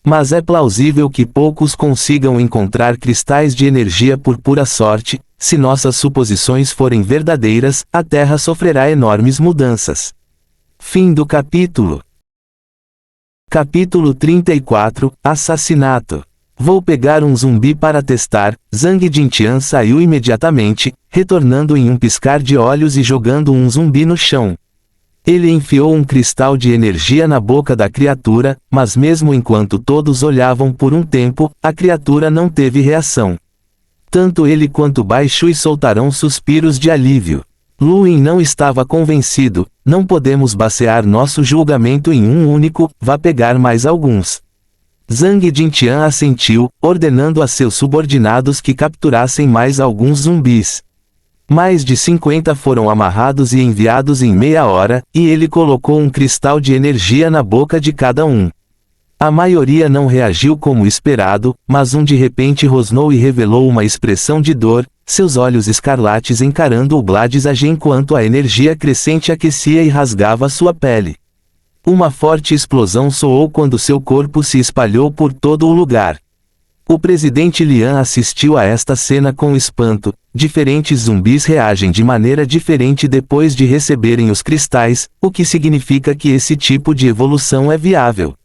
S1: Mas é plausível que poucos consigam encontrar cristais de energia por pura sorte. Se nossas suposições forem verdadeiras, a Terra sofrerá enormes mudanças. Fim do capítulo. Capítulo 34 – Assassinato. Vou pegar um zumbi para testar. Zhang Jintian saiu imediatamente, retornando em um piscar de olhos e jogando um zumbi no chão. Ele enfiou um cristal de energia na boca da criatura, mas mesmo enquanto todos olhavam por um tempo, a criatura não teve reação. Tanto ele quanto Bai Shui soltarão suspiros de alívio. Luin não estava convencido. Não podemos basear nosso julgamento em um único, vá pegar mais alguns. Zhang Jintian assentiu, ordenando a seus subordinados que capturassem mais alguns zumbis. Mais de 50 foram amarrados e enviados em meia hora, e ele colocou um cristal de energia na boca de cada um. A maioria não reagiu como esperado, mas um de repente rosnou e revelou uma expressão de dor, seus olhos escarlates encarando o Bladizage enquanto a energia crescente aquecia e rasgava sua pele. Uma forte explosão soou quando seu corpo se espalhou por todo o lugar. O presidente Lian assistiu a esta cena com espanto. Diferentes zumbis reagem de maneira diferente depois de receberem os cristais, o que significa que esse tipo de evolução é viável.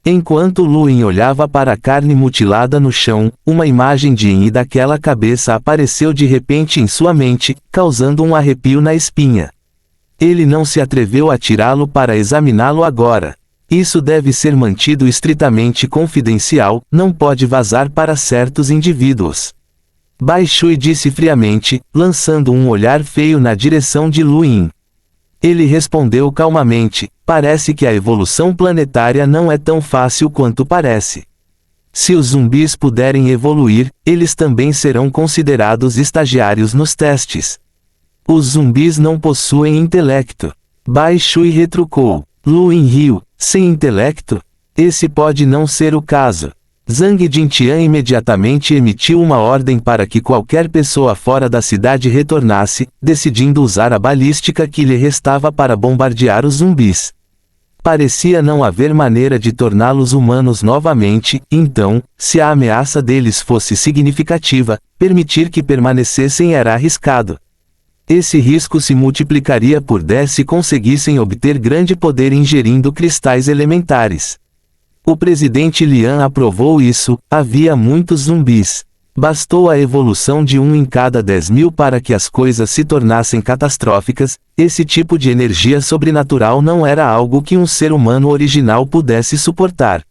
S1: Enquanto Luin olhava para a carne mutilada no chão, uma imagem de Yin e daquela cabeça apareceu de repente em sua mente, causando um arrepio na espinha. Ele não se atreveu a tirá-lo para examiná-lo agora. Isso deve ser mantido estritamente confidencial, não pode vazar para certos indivíduos. Bai Shui disse friamente, lançando um olhar feio na direção de Luin. Ele respondeu calmamente, parece que a evolução planetária não é tão fácil quanto parece. Se os zumbis puderem evoluir, eles também serão considerados estagiários nos testes. Os zumbis não possuem intelecto. Bai Shui retrucou. Luin riu. Sem intelecto? Esse pode não ser o caso. Zhang Jintian imediatamente emitiu uma ordem para que qualquer pessoa fora da cidade retornasse, decidindo usar a balística que lhe restava para bombardear os zumbis. Parecia não haver maneira de torná-los humanos novamente, então, se a ameaça deles fosse significativa, permitir que permanecessem era arriscado. Esse risco se multiplicaria por 10 se conseguissem obter grande poder ingerindo cristais elementares. O presidente Lian aprovou isso. Havia muitos zumbis. Bastou a evolução de um em cada 10.000 para que as coisas se tornassem catastróficas. Esse tipo de energia sobrenatural não era algo que um ser humano original pudesse suportar.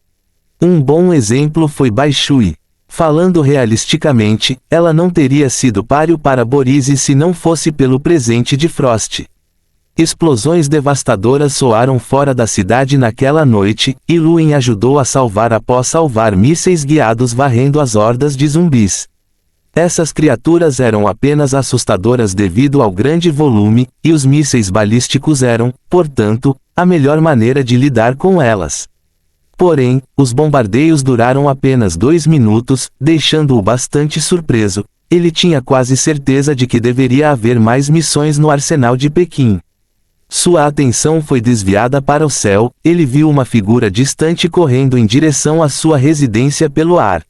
S1: Um bom exemplo foi Bai Shui. Falando realisticamente, ela não teria sido páreo para Borise se não fosse pelo presente de Frost. Explosões devastadoras soaram fora da cidade naquela noite, e Luin ajudou a salvar após salvar mísseis guiados varrendo as hordas de zumbis. Essas criaturas eram apenas assustadoras devido ao grande volume, e os mísseis balísticos eram, portanto, a melhor maneira de lidar com elas. Porém, os bombardeios duraram apenas 2 minutos, deixando-o bastante surpreso. Ele tinha quase certeza de que deveria haver mais missões no arsenal de Pequim. Sua atenção foi desviada para o céu, ele viu uma figura distante correndo em direção à sua residência pelo ar.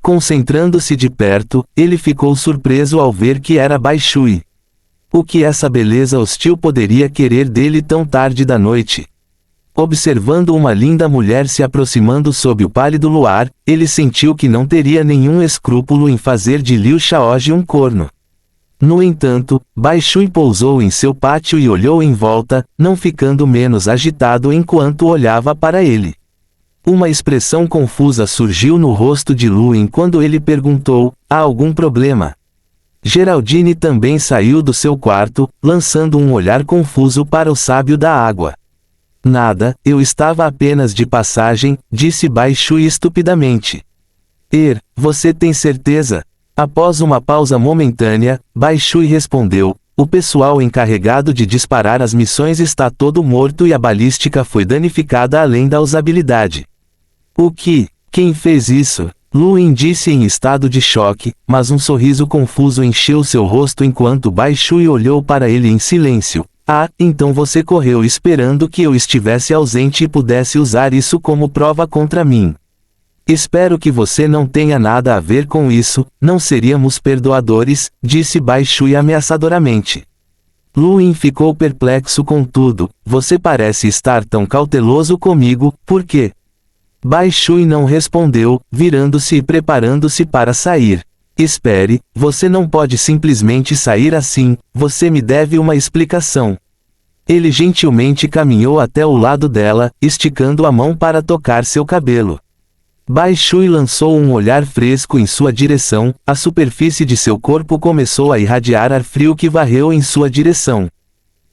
S1: Concentrando-se de perto, ele ficou surpreso ao ver que era Bai Shui. O que essa beleza hostil poderia querer dele tão tarde da noite? Observando uma linda mulher se aproximando sob o pálido luar, ele sentiu que não teria nenhum escrúpulo em fazer de Liu Shaoji um corno. No entanto, Bai Shui pousou em seu pátio e olhou em volta, não ficando menos agitado enquanto olhava para ele. Uma expressão confusa surgiu no rosto de Luin quando ele perguntou: há algum problema? Geraldine também saiu do seu quarto, lançando um olhar confuso para o sábio da água. Nada, eu estava apenas de passagem, disse Bai Shui estupidamente. Você tem certeza? Após uma pausa momentânea, Bai Shui respondeu: o pessoal encarregado de disparar as missões está todo morto e a balística foi danificada além da usabilidade. O que? Quem fez isso? Luin disse em estado de choque, mas um sorriso confuso encheu seu rosto enquanto Bai Shui olhou para ele em silêncio. Ah, então você correu esperando que eu estivesse ausente e pudesse usar isso como prova contra mim. Espero que você não tenha nada a ver com isso, não seríamos perdoadores, disse Bai Shui ameaçadoramente. Luin ficou perplexo com tudo. Você parece estar tão cauteloso comigo, por quê? Bai Shui não respondeu, virando-se e preparando-se para sair. Espere, você não pode simplesmente sair assim, você me deve uma explicação. Ele gentilmente caminhou até o lado dela, esticando a mão para tocar seu cabelo. Bai Shui lançou um olhar fresco em sua direção, a superfície de seu corpo começou a irradiar ar frio que varreu em sua direção.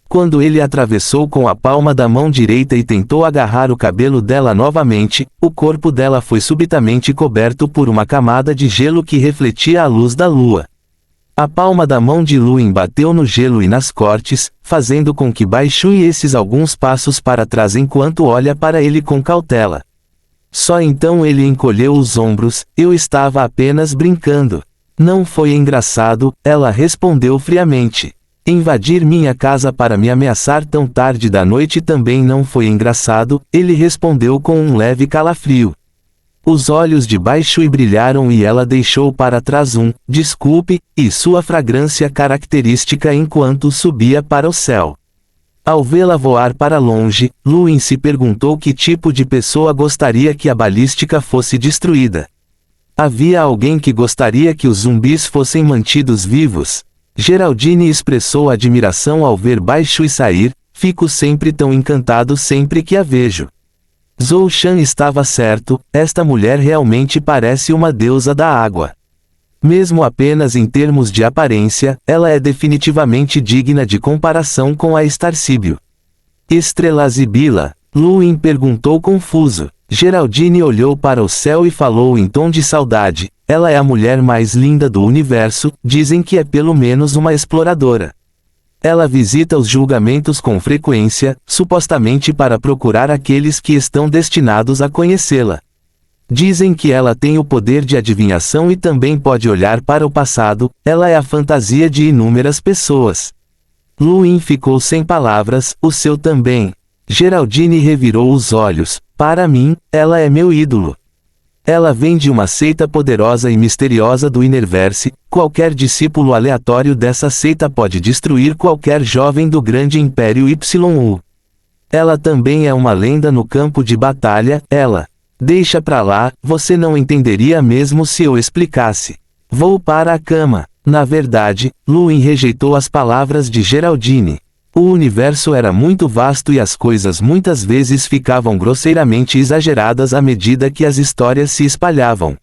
S1: Quando ele atravessou com a palma da mão direita e tentou agarrar o cabelo dela novamente, o corpo dela foi subitamente coberto por uma camada de gelo que refletia a luz da lua. A palma da mão de Luin bateu no gelo e nas cortes, fazendo com que Bai Shui esses alguns passos para trás enquanto olha para ele com cautela. Só então ele encolheu os ombros. Eu estava apenas brincando. Não foi engraçado, ela respondeu friamente. Invadir minha casa para me ameaçar tão tarde da noite também não foi engraçado, ele respondeu com um leve calafrio. Os olhos de Bai Shui brilharam e ela deixou para trás desculpe, e sua fragrância característica enquanto subia para o céu. Ao vê-la voar para longe, Luin se perguntou que tipo de pessoa gostaria que a balística fosse destruída. Havia alguém que gostaria que os zumbis fossem mantidos vivos? Geraldine expressou admiração ao ver Bai Shui sair. Fico sempre tão encantado sempre que a vejo. Zhou Shan estava certo, esta mulher realmente parece uma deusa da água. Mesmo apenas em termos de aparência, ela é definitivamente digna de comparação com a Starsíbio. Estrela Zibila? Luin perguntou confuso. Geraldine olhou para o céu e falou em tom de saudade. Ela é a mulher mais linda do universo, dizem que é pelo menos uma exploradora. Ela visita os julgamentos com frequência, supostamente para procurar aqueles que estão destinados a conhecê-la. Dizem que ela tem o poder de adivinhação e também pode olhar para o passado. Ela é a fantasia de inúmeras pessoas. Luin ficou sem palavras, o seu também. Geraldine revirou os olhos. Para mim, ela é meu ídolo. Ela vem de uma seita poderosa e misteriosa do Innerverse. Qualquer discípulo aleatório dessa seita pode destruir qualquer jovem do grande Império YU. Ela também é uma lenda no campo de batalha. Deixa pra lá, você não entenderia mesmo se eu explicasse. Vou para a cama. Na verdade, Luin rejeitou as palavras de Geraldine. O universo era muito vasto e as coisas muitas vezes ficavam grosseiramente exageradas à medida que as histórias se espalhavam.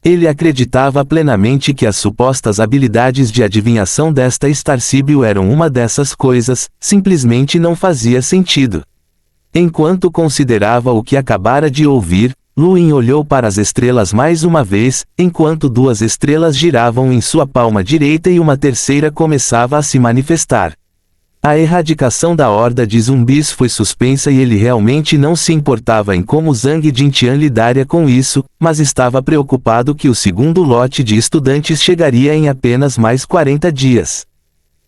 S1: Ele acreditava plenamente que as supostas habilidades de adivinhação desta Starsíbio eram uma dessas coisas, simplesmente não fazia sentido. Enquanto considerava o que acabara de ouvir, Luin olhou para as estrelas mais uma vez, enquanto duas estrelas giravam em sua palma direita e uma terceira começava a se manifestar. A erradicação da horda de zumbis foi suspensa e ele realmente não se importava em como Zhang Jintian lidaria com isso, mas estava preocupado que o segundo lote de estudantes chegaria em apenas mais 40 dias.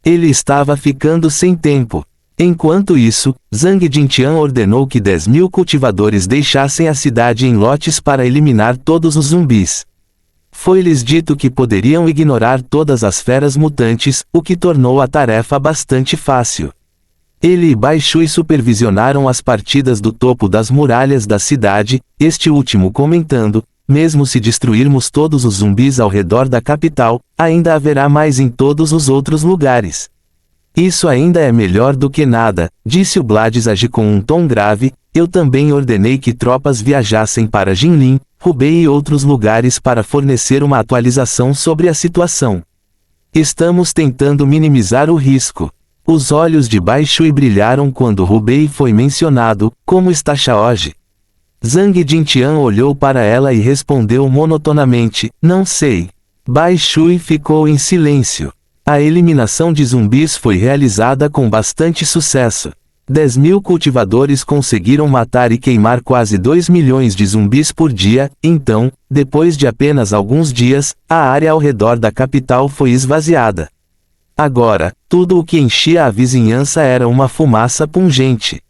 S1: Ele estava ficando sem tempo. Enquanto isso, Zhang Jintian ordenou que 10.000 cultivadores deixassem a cidade em lotes para eliminar todos os zumbis. Foi-lhes dito que poderiam ignorar todas as feras mutantes, o que tornou a tarefa bastante fácil. Ele e Bai Shui supervisionaram as partidas do topo das muralhas da cidade, este último comentando: mesmo se destruirmos todos os zumbis ao redor da capital, ainda haverá mais em todos os outros lugares. Isso ainda é melhor do que nada, disse o Bladizage com um tom grave. Eu também ordenei que tropas viajassem para Jinlin, Hubei e outros lugares para fornecer uma atualização sobre a situação. Estamos tentando minimizar o risco. Os olhos de Bai Shui brilharam quando Hubei foi mencionado. Como está Shaoji? Zhang Jintian olhou para ela e respondeu monotonamente: não sei. Bai Shui ficou em silêncio. A eliminação de zumbis foi realizada com bastante sucesso. 10.000 cultivadores conseguiram matar e queimar quase 2 milhões de zumbis por dia, então, depois de apenas alguns dias, a área ao redor da capital foi esvaziada. Agora, tudo o que enchia a vizinhança era uma fumaça pungente.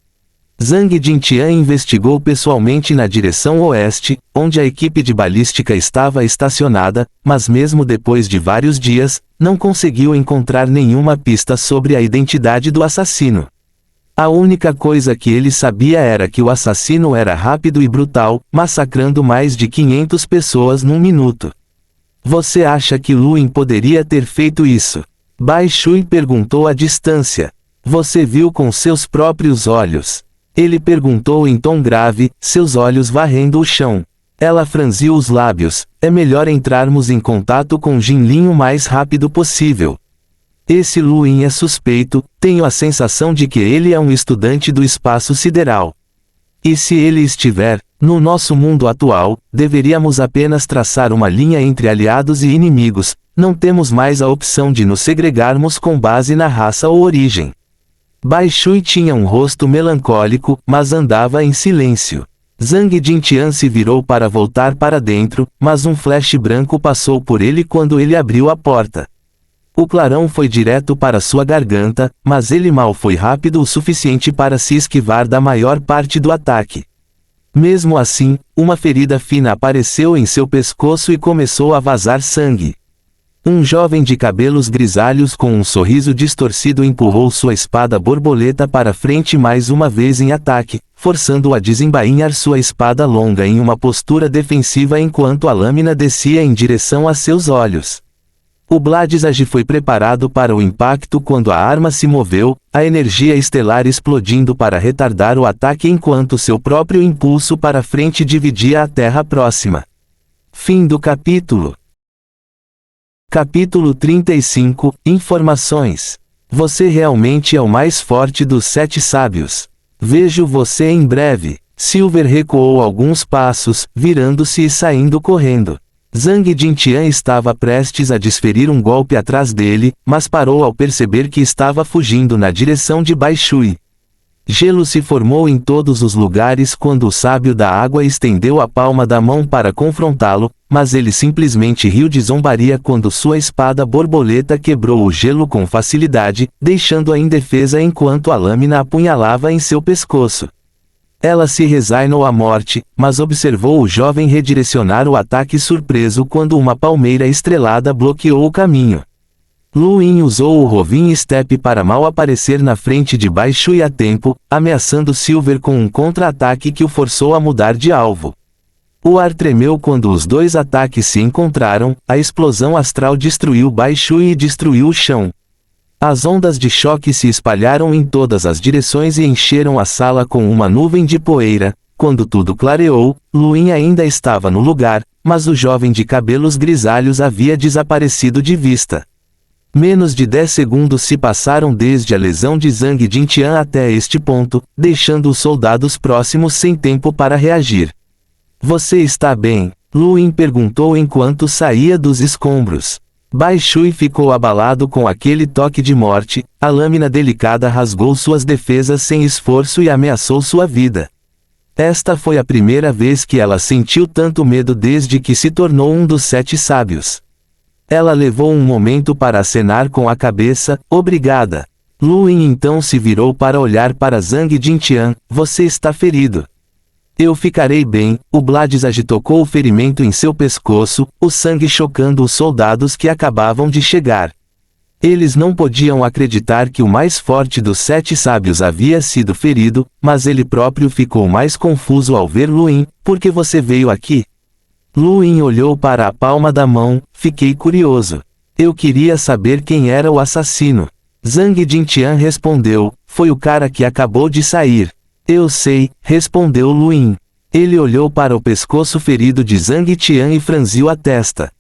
S1: Zhang Jintian investigou pessoalmente na direção oeste, onde a equipe de balística estava estacionada, mas mesmo depois de vários dias, não conseguiu encontrar nenhuma pista sobre a identidade do assassino. A única coisa que ele sabia era que o assassino era rápido e brutal, massacrando mais de 500 pessoas num minuto. Você acha que Luin poderia ter feito isso? Bai Shui perguntou à distância. Você viu com seus próprios olhos? Ele perguntou em tom grave, seus olhos varrendo o chão. Ela franziu os lábios. É melhor entrarmos em contato com Jinlin o mais rápido possível. Esse Luin é suspeito, tenho a sensação de que ele é um estudante do espaço sideral. E se ele estiver, no nosso mundo atual, deveríamos apenas traçar uma linha entre aliados e inimigos, não temos mais a opção de nos segregarmos com base na raça ou origem. Bai Shui tinha um rosto melancólico, mas andava em silêncio. Zhang Jintian se virou para voltar para dentro, mas um flash branco passou por ele quando ele abriu a porta. O clarão foi direto para sua garganta, mas ele mal foi rápido o suficiente para se esquivar da maior parte do ataque. Mesmo assim, uma ferida fina apareceu em seu pescoço e começou a vazar sangue. Um jovem de cabelos grisalhos com um sorriso distorcido empurrou sua espada borboleta para frente mais uma vez em ataque, forçando-o a desembainhar sua espada longa em uma postura defensiva enquanto a lâmina descia em direção a seus olhos. O Bladizage foi preparado para o impacto quando a arma se moveu, a energia estelar explodindo para retardar o ataque enquanto seu próprio impulso para frente dividia a terra próxima. Fim do capítulo. Capítulo 35 – Informações. Você realmente é o mais forte dos 7 sábios. Vejo você em breve. Silver recuou alguns passos, virando-se e saindo correndo. Zhang Jintian estava prestes a desferir um golpe atrás dele, mas parou ao perceber que estava fugindo na direção de Bai Shui. Gelo se formou em todos os lugares quando o sábio da água estendeu a palma da mão para confrontá-lo, mas ele simplesmente riu de zombaria quando sua espada borboleta quebrou o gelo com facilidade, deixando-a indefesa enquanto a lâmina apunhalava em seu pescoço. Ela se resignou à morte, mas observou o jovem redirecionar o ataque surpreso quando uma palmeira estrelada bloqueou o caminho. Luin usou o Roving Step para mal aparecer na frente de Bai Shui a tempo, ameaçando Silver com um contra-ataque que o forçou a mudar de alvo. O ar tremeu quando os dois ataques se encontraram, a explosão astral destruiu Bai Shui e destruiu o chão. As ondas de choque se espalharam em todas as direções e encheram a sala com uma nuvem de poeira. Quando tudo clareou, Luin ainda estava no lugar, mas o jovem de cabelos grisalhos havia desaparecido de vista. Menos de 10 segundos se passaram desde a lesão de Zhang Jintian até este ponto, deixando os soldados próximos sem tempo para reagir. Você está bem? Luin perguntou enquanto saía dos escombros. Bai Shui ficou abalado com aquele toque de morte, a lâmina delicada rasgou suas defesas sem esforço e ameaçou sua vida. Esta foi a primeira vez que ela sentiu tanto medo desde que se tornou um dos 7 sábios. Ela levou um momento para acenar com a cabeça, obrigada. Luin então se virou para olhar para Zhang Jintian, você está ferido. Eu ficarei bem. O Bladizag tocou o ferimento em seu pescoço, o sangue chocando os soldados que acabavam de chegar. Eles não podiam acreditar que o mais forte dos 7 sábios havia sido ferido, mas ele próprio ficou mais confuso ao ver Luin. Por que você veio aqui? Luin olhou para a palma da mão. Fiquei curioso. Eu queria saber quem era o assassino. Zhang Jintian respondeu, foi o cara que acabou de sair. Eu sei, respondeu Luin. Ele olhou para o pescoço ferido de Zhang Tian e franziu a testa.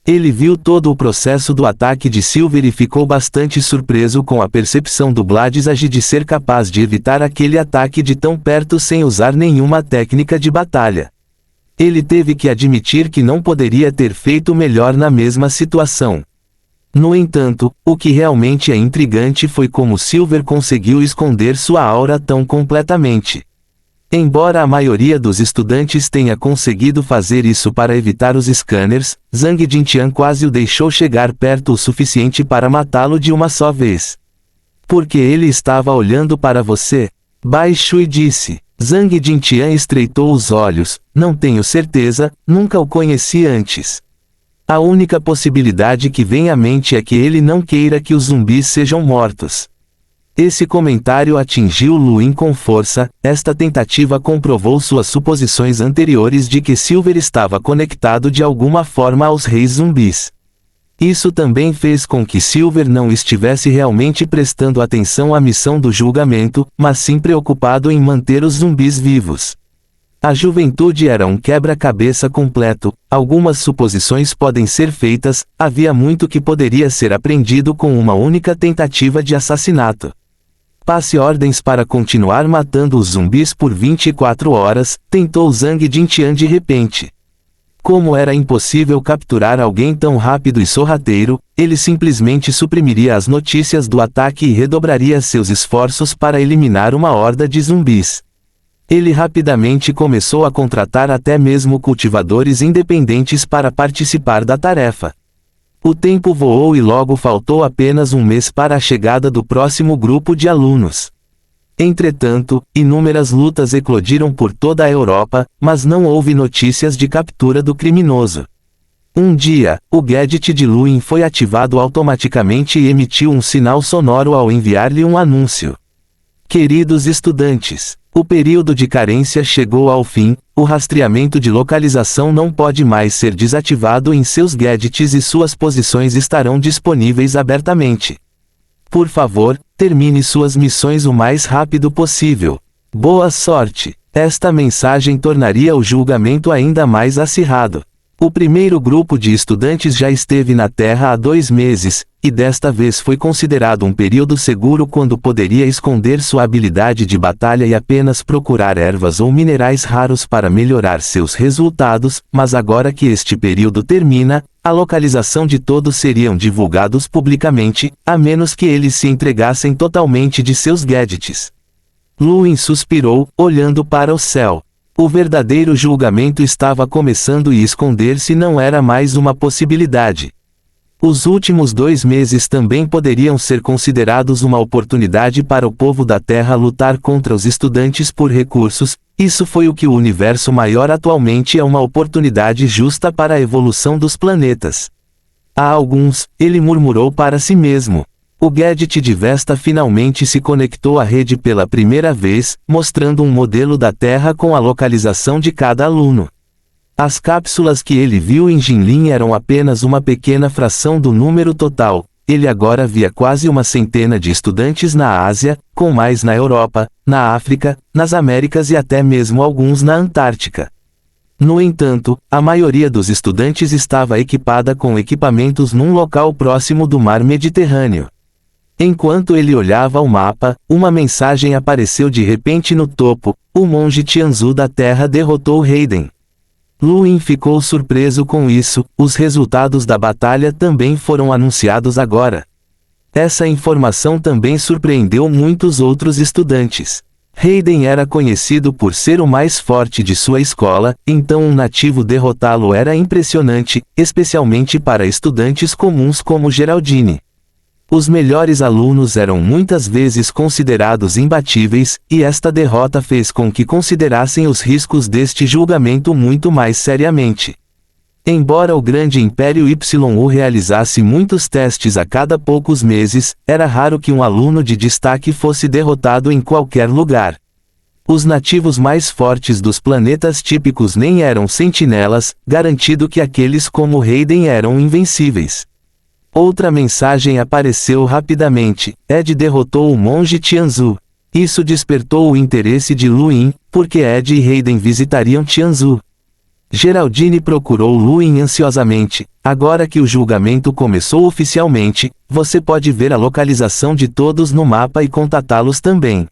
S1: Ele viu todo o processo do ataque de Silver e ficou bastante surpreso com a percepção do Bladizag de ser capaz de evitar aquele ataque de tão perto sem usar nenhuma técnica de batalha. Ele teve que admitir que não poderia ter feito melhor na mesma situação. No entanto, o que realmente é intrigante foi como Silver conseguiu esconder sua aura tão completamente. Embora a maioria dos estudantes tenha conseguido fazer isso para evitar os scanners, Zhang Jintian quase o deixou chegar perto o suficiente para matá-lo de uma só vez. Porque ele estava olhando para você? Bai Shui disse. Zhang Jintian estreitou os olhos. Não tenho certeza, nunca o conheci antes. A única possibilidade que vem à mente é que ele não queira que os zumbis sejam mortos. Esse comentário atingiu Luin com força. Esta tentativa comprovou suas suposições anteriores de que Silver estava conectado de alguma forma aos reis zumbis. Isso também fez com que Silver não estivesse realmente prestando atenção à missão do julgamento, mas sim preocupado em manter os zumbis vivos. A juventude era um quebra-cabeça completo. Algumas suposições podem ser feitas. Havia muito que poderia ser aprendido com uma única tentativa de assassinato. Passe ordens para continuar matando os zumbis por 24 horas, tentou Zhang Jintian de repente. Como era impossível capturar alguém tão rápido e sorrateiro, ele simplesmente suprimiria as notícias do ataque e redobraria seus esforços para eliminar uma horda de zumbis. Ele rapidamente começou a contratar até mesmo cultivadores independentes para participar da tarefa. O tempo voou e logo faltou apenas um mês para a chegada do próximo grupo de alunos. Entretanto, inúmeras lutas eclodiram por toda a Europa, mas não houve notícias de captura do criminoso. Um dia, o gadget de Luin foi ativado automaticamente e emitiu um sinal sonoro ao enviar-lhe um anúncio. Queridos estudantes, o período de carência chegou ao fim, o rastreamento de localização não pode mais ser desativado em seus gadgets e suas posições estarão disponíveis abertamente. Por favor, termine suas missões o mais rápido possível. Boa sorte! Esta mensagem tornaria o julgamento ainda mais acirrado. O primeiro grupo de estudantes já esteve na Terra há 2 meses, e desta vez foi considerado um período seguro quando poderia esconder sua habilidade de batalha e apenas procurar ervas ou minerais raros para melhorar seus resultados, mas agora que este período termina, a localização de todos seriam divulgados publicamente, a menos que eles se entregassem totalmente de seus gadgets. Luin suspirou, olhando para o céu. O verdadeiro julgamento estava começando e esconder-se não era mais uma possibilidade. Os últimos 2 meses também poderiam ser considerados uma oportunidade para o povo da Terra lutar contra os estudantes por recursos. Isso foi o que o universo maior atualmente é, uma oportunidade justa para a evolução dos planetas. Há alguns, ele murmurou para si mesmo. O gadget de Vesta finalmente se conectou à rede pela primeira vez, mostrando um modelo da Terra com a localização de cada aluno. As cápsulas que ele viu em Jinlin eram apenas uma pequena fração do número total. Ele agora via quase 100 de estudantes na Ásia, com mais na Europa, na África, nas Américas e até mesmo alguns na Antártica. No entanto, a maioria dos estudantes estava equipada com equipamentos num local próximo do mar Mediterrâneo. Enquanto ele olhava o mapa, uma mensagem apareceu de repente no topo: o monge Tianzu da Terra derrotou Raiden. Luin ficou surpreso com isso. Os resultados da batalha também foram anunciados agora. Essa informação também surpreendeu muitos outros estudantes. Raiden era conhecido por ser o mais forte de sua escola, então um nativo derrotá-lo era impressionante, especialmente para estudantes comuns como Geraldine. Os melhores alunos eram muitas vezes considerados imbatíveis, e esta derrota fez com que considerassem os riscos deste julgamento muito mais seriamente. Embora o grande Império YU realizasse muitos testes a cada poucos meses, era raro que um aluno de destaque fosse derrotado em qualquer lugar. Os nativos mais fortes dos planetas típicos nem eram sentinelas, garantindo que aqueles como Hayden eram invencíveis. Outra mensagem apareceu rapidamente: Ed derrotou o monge Tianzu. Isso despertou o interesse de Luin, porque Ed e Hayden visitariam Tianzu. Geraldine procurou Luin ansiosamente. Agora que o julgamento começou oficialmente, você pode ver a localização de todos no mapa e contatá-los também.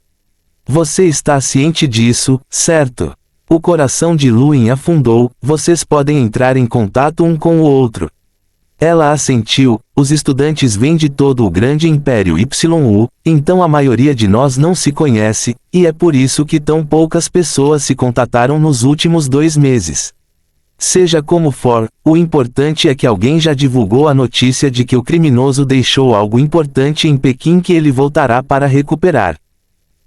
S1: Você está ciente disso, certo? O coração de Luin afundou. Vocês podem entrar em contato um com o outro. Ela assentiu. Os estudantes vêm de todo o grande Império YU, então a maioria de nós não se conhece, e é por isso que tão poucas pessoas se contataram nos últimos 2 meses. Seja como for, o importante é que alguém já divulgou a notícia de que o criminoso deixou algo importante em Pequim que ele voltará para recuperar.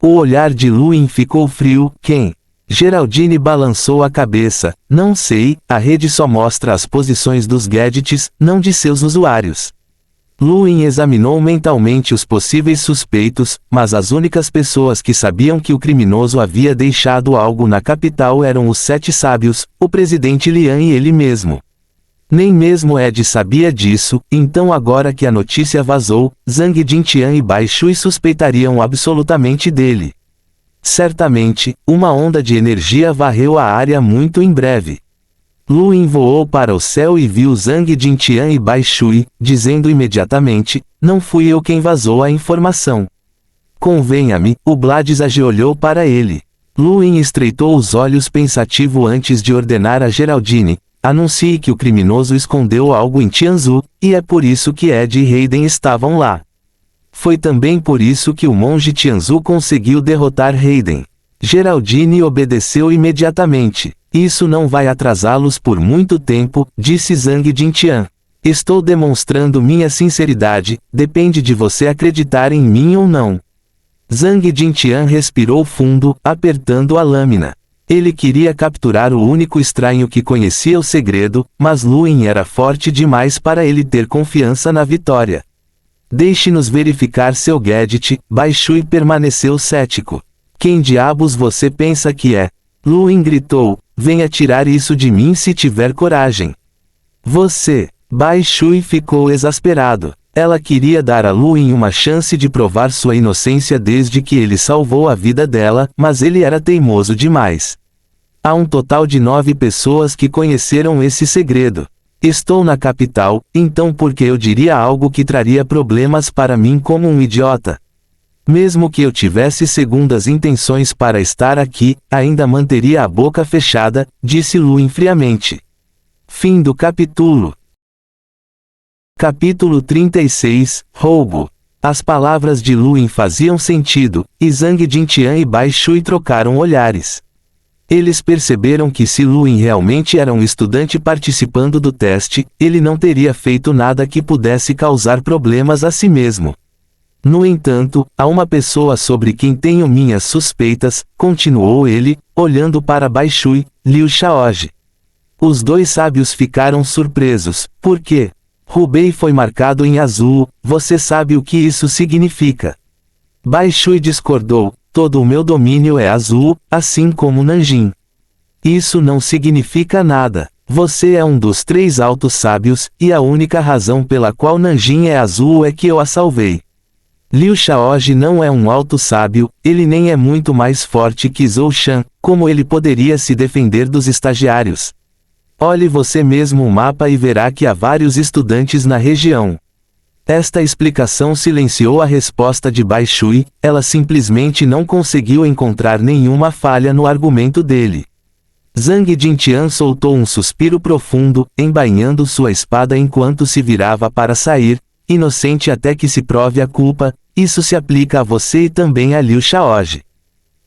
S1: O olhar de Luin ficou frio. Quem? Geraldine balançou a cabeça. Não sei, a rede só mostra as posições dos gadgets, não de seus usuários. Luin examinou mentalmente os possíveis suspeitos, mas as únicas pessoas que sabiam que o criminoso havia deixado algo na capital eram os 7 sábios, o presidente Lian e ele mesmo. Nem mesmo Ed sabia disso, então agora que a notícia vazou, Zhang Jintian e Bai Shui suspeitariam absolutamente dele. Certamente, uma onda de energia varreu a área muito em breve. Luin voou para o céu e viu Zhang Jintian e Bai Shui, dizendo imediatamente: não fui eu quem vazou a informação. Convenha-me, o Bladizage olhou para ele. Luin estreitou os olhos pensativo antes de ordenar a Geraldine: anuncie que o criminoso escondeu algo em Tianzu, e é por isso que Ed e Hayden estavam lá. Foi também por isso que o monge Tianzu conseguiu derrotar Hayden. Geraldine obedeceu imediatamente. Isso não vai atrasá-los por muito tempo, disse Zhang Jintian. Estou demonstrando minha sinceridade, depende de você acreditar em mim ou não. Zhang Jintian respirou fundo, apertando a lâmina. Ele queria capturar o único estranho que conhecia o segredo, mas Luin era forte demais para ele ter confiança na vitória. Deixe-nos verificar seu gadget. Bai Shui permaneceu cético. Quem diabos você pensa que é? Luin gritou: venha tirar isso de mim se tiver coragem. Você. Bai Shui ficou exasperado. Ela queria dar a Luin uma chance de provar sua inocência desde que ele salvou a vida dela, mas ele era teimoso demais. Há um total de 9 pessoas que conheceram esse segredo. Estou na capital, então por que eu diria algo que traria problemas para mim como um idiota? Mesmo que eu tivesse segundas intenções para estar aqui, ainda manteria a boca fechada, disse Luin friamente. Fim do capítulo. Capítulo 36, Roubo. As palavras de Luin faziam sentido, e Zhang Jintian e Bai Shui trocaram olhares. Eles perceberam que se Luin realmente era um estudante participando do teste, ele não teria feito nada que pudesse causar problemas a si mesmo. No entanto, há uma pessoa sobre quem tenho minhas suspeitas, continuou ele, olhando para Bai Shui, Liu Shaoji. Os 2 sábios ficaram surpresos. Por quê? Hubei foi marcado em azul, você sabe o que isso significa? Bai Shui discordou: todo o meu domínio é azul, assim como Nanjing. Isso não significa nada. Você é um dos 3 altos sábios, e a única razão pela qual Nanjing é azul é que eu a salvei. Liu Shaoji não é um alto sábio, ele nem é muito mais forte que Zhou Shan, como ele poderia se defender dos estagiários? Olhe você mesmo o mapa e verá que há vários estudantes na região. Esta explicação silenciou a resposta de Bai Shui, ela simplesmente não conseguiu encontrar nenhuma falha no argumento dele. Zhang Jintian soltou um suspiro profundo, embainhando sua espada enquanto se virava para sair, inocente até que se prove a culpa. Isso se aplica a você e também a Liu Shaoji.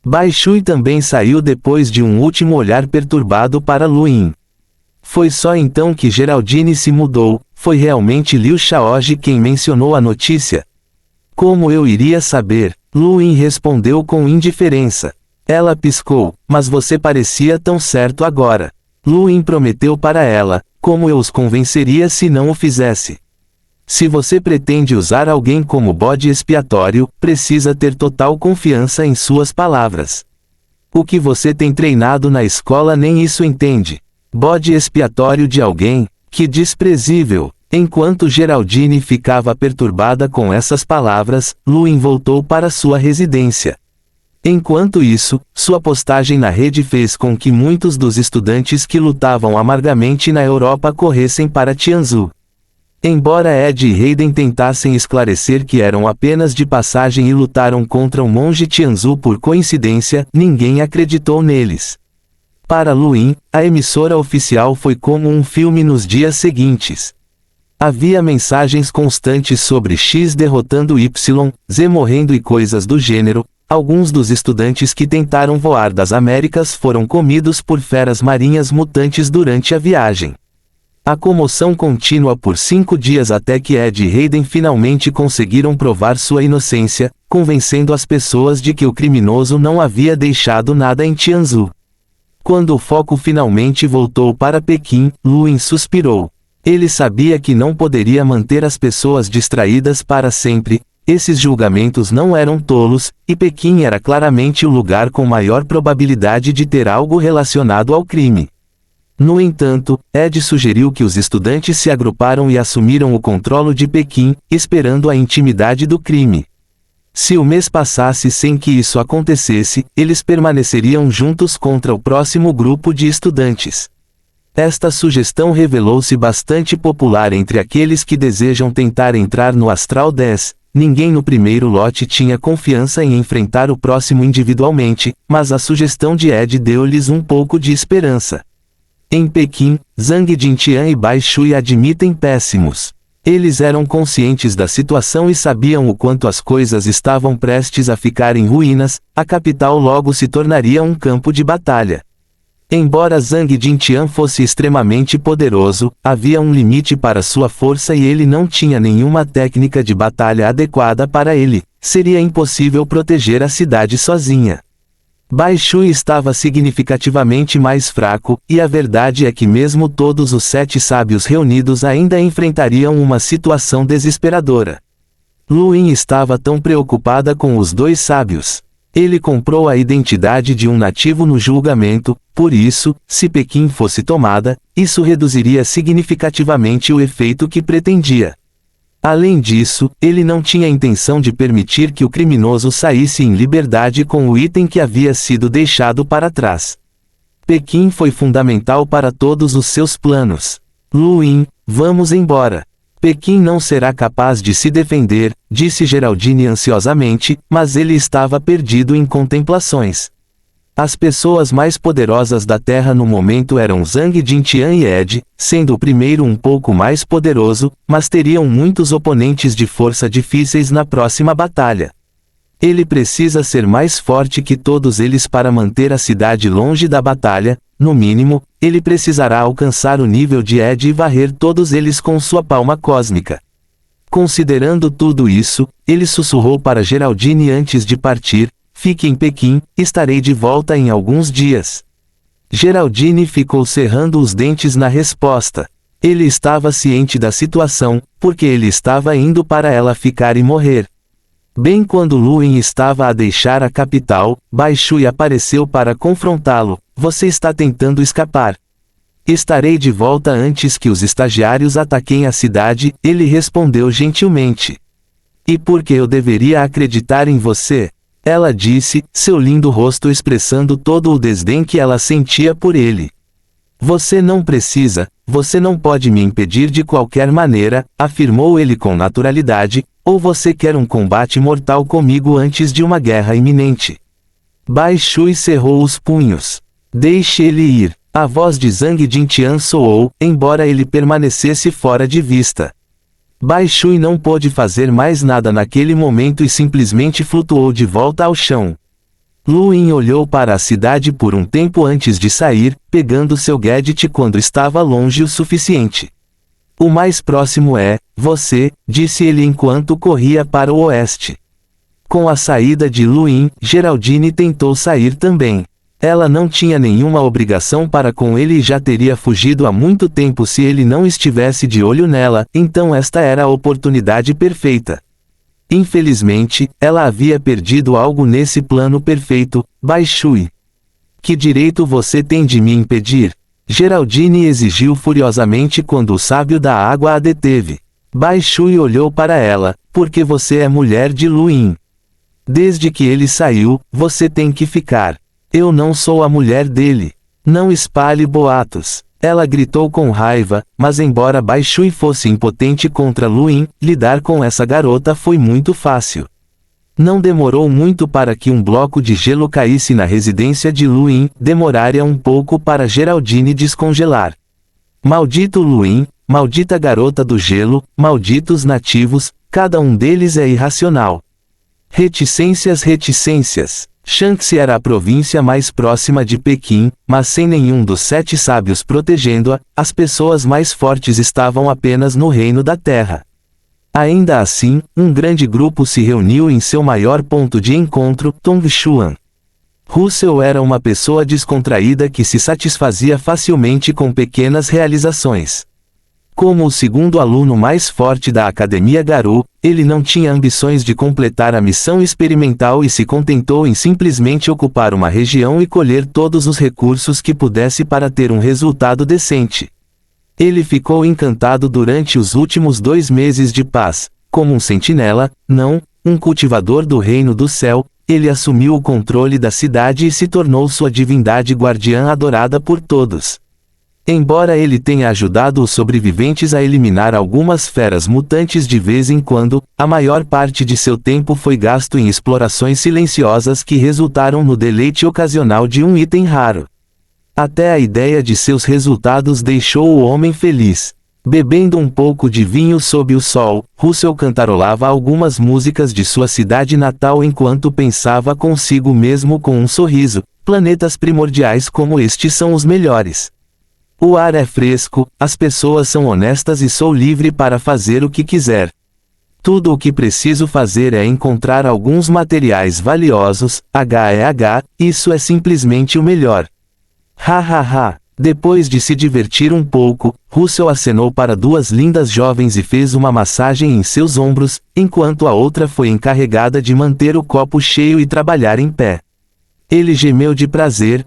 S1: Bai Shui também saiu depois de um último olhar perturbado para Luin. Foi só então que Geraldine se mudou. Foi realmente Liu Shaoji quem mencionou a notícia? Como eu iria saber? Lu Yin respondeu com indiferença. Ela piscou, mas você parecia tão certo agora. Lu Yin prometeu para ela, como eu os convenceria se não o fizesse? Se você pretende usar alguém como bode expiatório, precisa ter total confiança em suas palavras. O que você tem treinado na escola nem isso entende. Bode expiatório de alguém? Que desprezível! Enquanto Geraldine ficava perturbada com essas palavras, Lu Yin voltou para sua residência. Enquanto isso, sua postagem na rede fez com que muitos dos estudantes que lutavam amargamente na Europa corressem para Tianzhu. Embora Ed e Hayden tentassem esclarecer que eram apenas de passagem e lutaram contra o monge Tianzhu por coincidência, ninguém acreditou neles. Para Lu Yin, a emissora oficial foi como um filme nos dias seguintes. Havia mensagens constantes sobre X derrotando Y, Z morrendo e coisas do gênero. Alguns dos estudantes que tentaram voar das Américas foram comidos por feras marinhas mutantes durante a viagem. A comoção continua por 5 dias até que Ed e Hayden finalmente conseguiram provar sua inocência, convencendo as pessoas de que o criminoso não havia deixado nada em Tianzhu. Quando o foco finalmente voltou para Pequim, Lu Yin suspirou. Ele sabia que não poderia manter as pessoas distraídas para sempre. Esses julgamentos não eram tolos, e Pequim era claramente o lugar com maior probabilidade de ter algo relacionado ao crime. No entanto, Ed sugeriu que os estudantes se agruparam e assumiram o controle de Pequim, esperando a intimidade do crime. Se o mês passasse sem que isso acontecesse, eles permaneceriam juntos contra o próximo grupo de estudantes. Esta sugestão revelou-se bastante popular entre aqueles que desejam tentar entrar no Astral 10. Ninguém no primeiro lote tinha confiança em enfrentar o próximo individualmente, mas a sugestão de Ed deu-lhes um pouco de esperança. Em Pequim, Zhang Jintian e Bai Shui admitem péssimos. Eles eram conscientes da situação e sabiam o quanto as coisas estavam prestes a ficar em ruínas, a capital logo se tornaria um campo de batalha. Embora Zhang Jintian fosse extremamente poderoso, havia um limite para sua força e ele não tinha nenhuma técnica de batalha adequada para ele. Seria impossível proteger a cidade sozinha. Bai Shui estava significativamente mais fraco, e a verdade é que mesmo todos os 7 sábios reunidos ainda enfrentariam uma situação desesperadora. Lu Yin estava tão preocupada com os 2 sábios. Ele comprou a identidade de um nativo no julgamento, por isso, se Pequim fosse tomada, isso reduziria significativamente o efeito que pretendia. Além disso, ele não tinha intenção de permitir que o criminoso saísse em liberdade com o item que havia sido deixado para trás. Pequim foi fundamental para todos os seus planos. Lu Yin, vamos embora. Pequim não será capaz de se defender, disse Geraldine ansiosamente, mas ele estava perdido em contemplações. As pessoas mais poderosas da Terra no momento eram Zhang Jintian e Ed, sendo o primeiro um pouco mais poderoso, mas teriam muitos oponentes de força difíceis na próxima batalha. Ele precisa ser mais forte que todos eles para manter a cidade longe da batalha. No mínimo, ele precisará alcançar o nível de Ed e varrer todos eles com sua palma cósmica. Considerando tudo isso, ele sussurrou para Geraldine antes de partir: fique em Pequim, estarei de volta em alguns dias. Geraldine ficou cerrando os dentes na resposta. Ele estava ciente da situação, porque ele estava indo para ela ficar e morrer. Bem quando Lu Yin estava a deixar a capital, Bai Shui apareceu para confrontá-lo. Você está tentando escapar. Estarei de volta antes que os estagiários ataquem a cidade, ele respondeu gentilmente. E por que eu deveria acreditar em você? Ela disse, seu lindo rosto expressando todo o desdém que ela sentia por ele. Você não precisa, você não pode me impedir de qualquer maneira, afirmou ele com naturalidade, ou você quer um combate mortal comigo antes de uma guerra iminente? Bai Shui cerrou os punhos. Deixe ele ir. A voz de Zhang Jintian soou, embora ele permanecesse fora de vista. Bai Shui não pôde fazer mais nada naquele momento e simplesmente flutuou de volta ao chão. Lu Yin olhou para a cidade por um tempo antes de sair, pegando seu gadget quando estava longe o suficiente. O mais próximo é, você, disse ele enquanto corria para o oeste. Com a saída de Luin, Geraldine tentou sair também. Ela não tinha nenhuma obrigação para com ele e já teria fugido há muito tempo se ele não estivesse de olho nela, então esta era a oportunidade perfeita. Infelizmente, ela havia perdido algo nesse plano perfeito, Bai Shui. Que direito você tem de me impedir? Geraldine exigiu furiosamente quando o sábio da água a deteve. Bai Shui olhou para ela, porque você é mulher de Luin. Desde que ele saiu, você tem que ficar. Eu não sou a mulher dele. Não espalhe boatos. Ela gritou com raiva, mas embora Bai Shui fosse impotente contra Luin, lidar com essa garota foi muito fácil. Não demorou muito para que um bloco de gelo caísse na residência de Luin, demoraria um pouco para Geraldine descongelar. Maldito Luin, maldita garota do gelo, malditos nativos, cada um deles é irracional. Reticências, reticências. Shanxi era a província mais próxima de Pequim, mas sem nenhum dos 7 sábios protegendo-a, as pessoas mais fortes estavam apenas no reino da terra. Ainda assim, um grande grupo se reuniu em seu maior ponto de encontro, Tongshuan. Russell era uma pessoa descontraída que se satisfazia facilmente com pequenas realizações. Como o segundo aluno mais forte da Academia Garou, ele não tinha ambições de completar a missão experimental e se contentou em simplesmente ocupar uma região e colher todos os recursos que pudesse para ter um resultado decente. Ele ficou encantado durante os últimos 2 meses de paz. Como um sentinela, não, um cultivador do reino do céu, ele assumiu o controle da cidade e se tornou sua divindade guardiã adorada por todos. Embora ele tenha ajudado os sobreviventes a eliminar algumas feras mutantes de vez em quando, a maior parte de seu tempo foi gasto em explorações silenciosas que resultaram no deleite ocasional de um item raro. Até a ideia de seus resultados deixou o homem feliz. Bebendo um pouco de vinho sob o sol, Russell cantarolava algumas músicas de sua cidade natal enquanto pensava consigo mesmo com um sorriso: planetas primordiais como estes são os melhores. O ar é fresco, as pessoas são honestas e sou livre para fazer o que quiser. Tudo o que preciso fazer é encontrar alguns materiais valiosos, isso é simplesmente o melhor. Ha ha ha. Depois de se divertir um pouco, Russell acenou para 2 lindas jovens e fez uma massagem em seus ombros, enquanto a outra foi encarregada de manter o copo cheio e trabalhar em pé. Ele gemeu de prazer,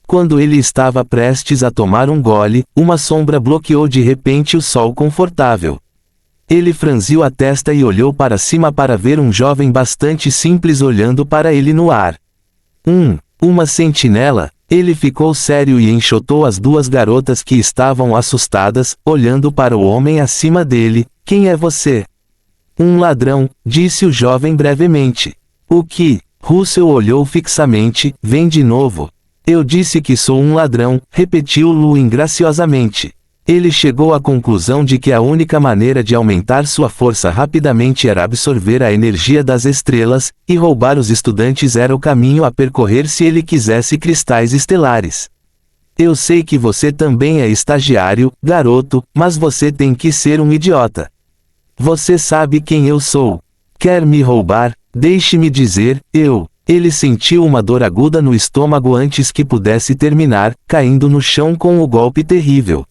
S1: Quando ele estava prestes a tomar um gole, uma sombra bloqueou de repente o sol confortável. Ele franziu a testa e olhou para cima para ver um jovem bastante simples olhando para ele no ar. Uma sentinela? Ele ficou sério e enxotou as 2 garotas que estavam assustadas, olhando para o homem acima dele. Quem é você? Um ladrão, disse o jovem brevemente. O que? Russell olhou fixamente. Vem de novo. Eu disse que sou um ladrão, repetiu Luin graciosamente. Ele chegou à conclusão de que a única maneira de aumentar sua força rapidamente era absorver a energia das estrelas, e roubar os estudantes era o caminho a percorrer se ele quisesse cristais estelares. Eu sei que você também é estagiário, garoto, mas você tem que ser um idiota. Você sabe quem eu sou. Quer me roubar? Deixe-me dizer, Ele sentiu uma dor aguda no estômago antes que pudesse terminar, caindo no chão com o golpe terrível.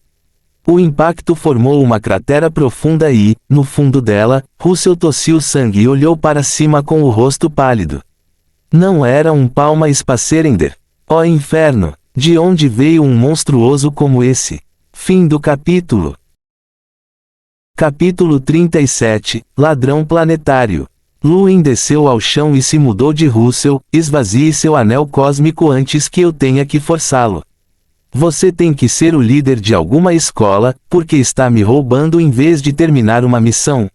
S1: O impacto formou uma cratera profunda e, no fundo dela, Russell tossiu sangue e olhou para cima com o rosto pálido. Não era um Palma Spacerender. Ó inferno! De onde veio um monstruoso como esse? Fim do capítulo. Capítulo 37, Ladrão Planetário. Luin desceu ao chão e se mudou de Russell. Esvazie seu anel cósmico antes que eu tenha que forçá-lo. Você tem que ser o líder de alguma escola, porque está me roubando em vez de terminar uma missão.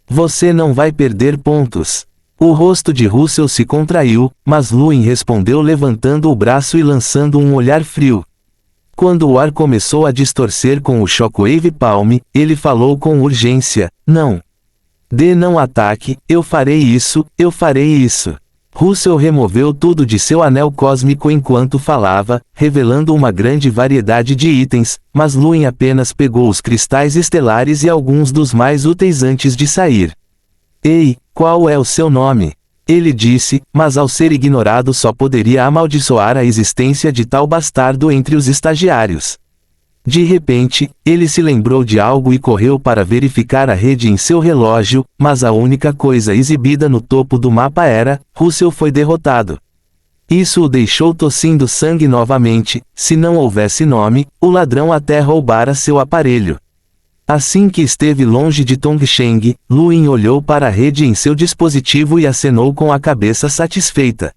S1: Você não vai perder pontos. O rosto de Russell se contraiu, mas Luin respondeu levantando o braço e lançando um olhar frio. Quando o ar começou a distorcer com o Shockwave Palm, ele falou com urgência: não. Não ataque, eu farei isso. Russell removeu tudo de seu anel cósmico enquanto falava, revelando uma grande variedade de itens, mas Lúin apenas pegou os cristais estelares e alguns dos mais úteis antes de sair. Ei, qual é o seu nome? Ele disse, mas ao ser ignorado só poderia amaldiçoar a existência de tal bastardo entre os estagiários. De repente, ele se lembrou de algo e correu para verificar a rede em seu relógio, mas a única coisa exibida no topo do mapa era: Russell foi derrotado. Isso o deixou tossindo sangue novamente. Se não houvesse nome, o ladrão até roubara seu aparelho. Assim que esteve longe de Tongsheng, Lúin olhou para a rede em seu dispositivo e acenou com a cabeça satisfeita.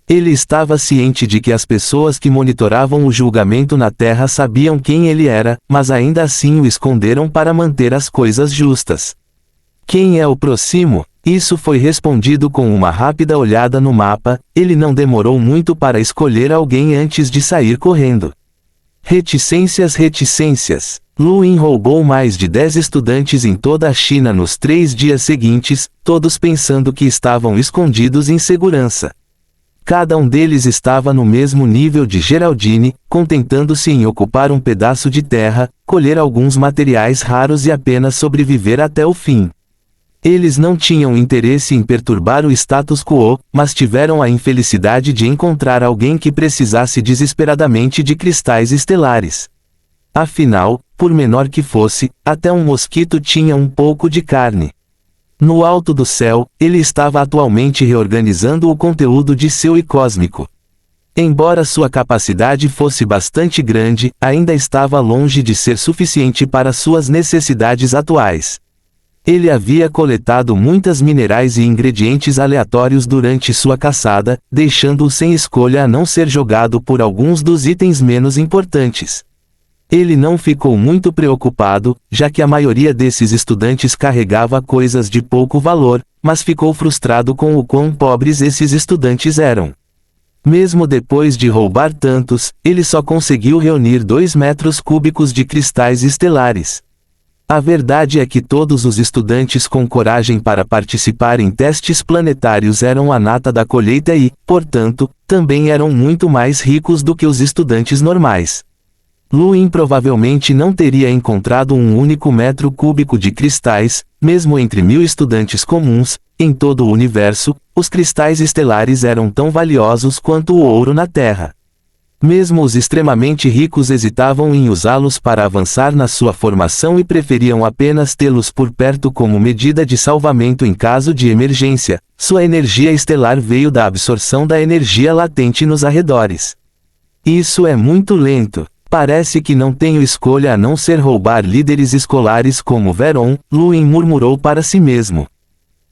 S1: Ele estava ciente de que as pessoas que monitoravam o julgamento na Terra sabiam quem ele era, mas ainda assim o esconderam para manter as coisas justas. Quem é o próximo? Isso foi respondido com uma rápida olhada no mapa. Ele não demorou muito para escolher alguém antes de sair correndo. Reticências. Lúin roubou mais de 10 estudantes em toda a China nos 3 dias seguintes, todos pensando que estavam escondidos em segurança. Cada um deles estava no mesmo nível de Geraldine, contentando-se em ocupar um pedaço de terra, colher alguns materiais raros e apenas sobreviver até o fim. Eles não tinham interesse em perturbar o status quo, mas tiveram a infelicidade de encontrar alguém que precisasse desesperadamente de cristais estelares. Afinal, por menor que fosse, até um mosquito tinha um pouco de carne. No alto do céu, ele estava atualmente reorganizando o conteúdo de seu I cósmico. Embora sua capacidade fosse bastante grande, ainda estava longe de ser suficiente para suas necessidades atuais. Ele havia coletado muitos minerais e ingredientes aleatórios durante sua caçada, deixando-o sem escolha a não ser jogado por alguns dos itens menos importantes. Ele não ficou muito preocupado, já que a maioria desses estudantes carregava coisas de pouco valor, mas ficou frustrado com o quão pobres esses estudantes eram. Mesmo depois de roubar tantos, ele só conseguiu reunir 2 metros cúbicos de cristais estelares. A verdade é que todos os estudantes com coragem para participar em testes planetários eram a nata da colheita e, portanto, também eram muito mais ricos do que os estudantes normais. Lúin provavelmente não teria encontrado um único metro cúbico de cristais, mesmo entre 1000 estudantes comuns. Em todo o universo, os cristais estelares eram tão valiosos quanto o ouro na Terra. Mesmo os extremamente ricos hesitavam em usá-los para avançar na sua formação e preferiam apenas tê-los por perto como medida de salvamento em caso de emergência. Sua energia estelar veio da absorção da energia latente nos arredores. Isso é muito lento. Parece que não tenho escolha a não ser roubar líderes escolares como Veron, Lúin murmurou para si mesmo.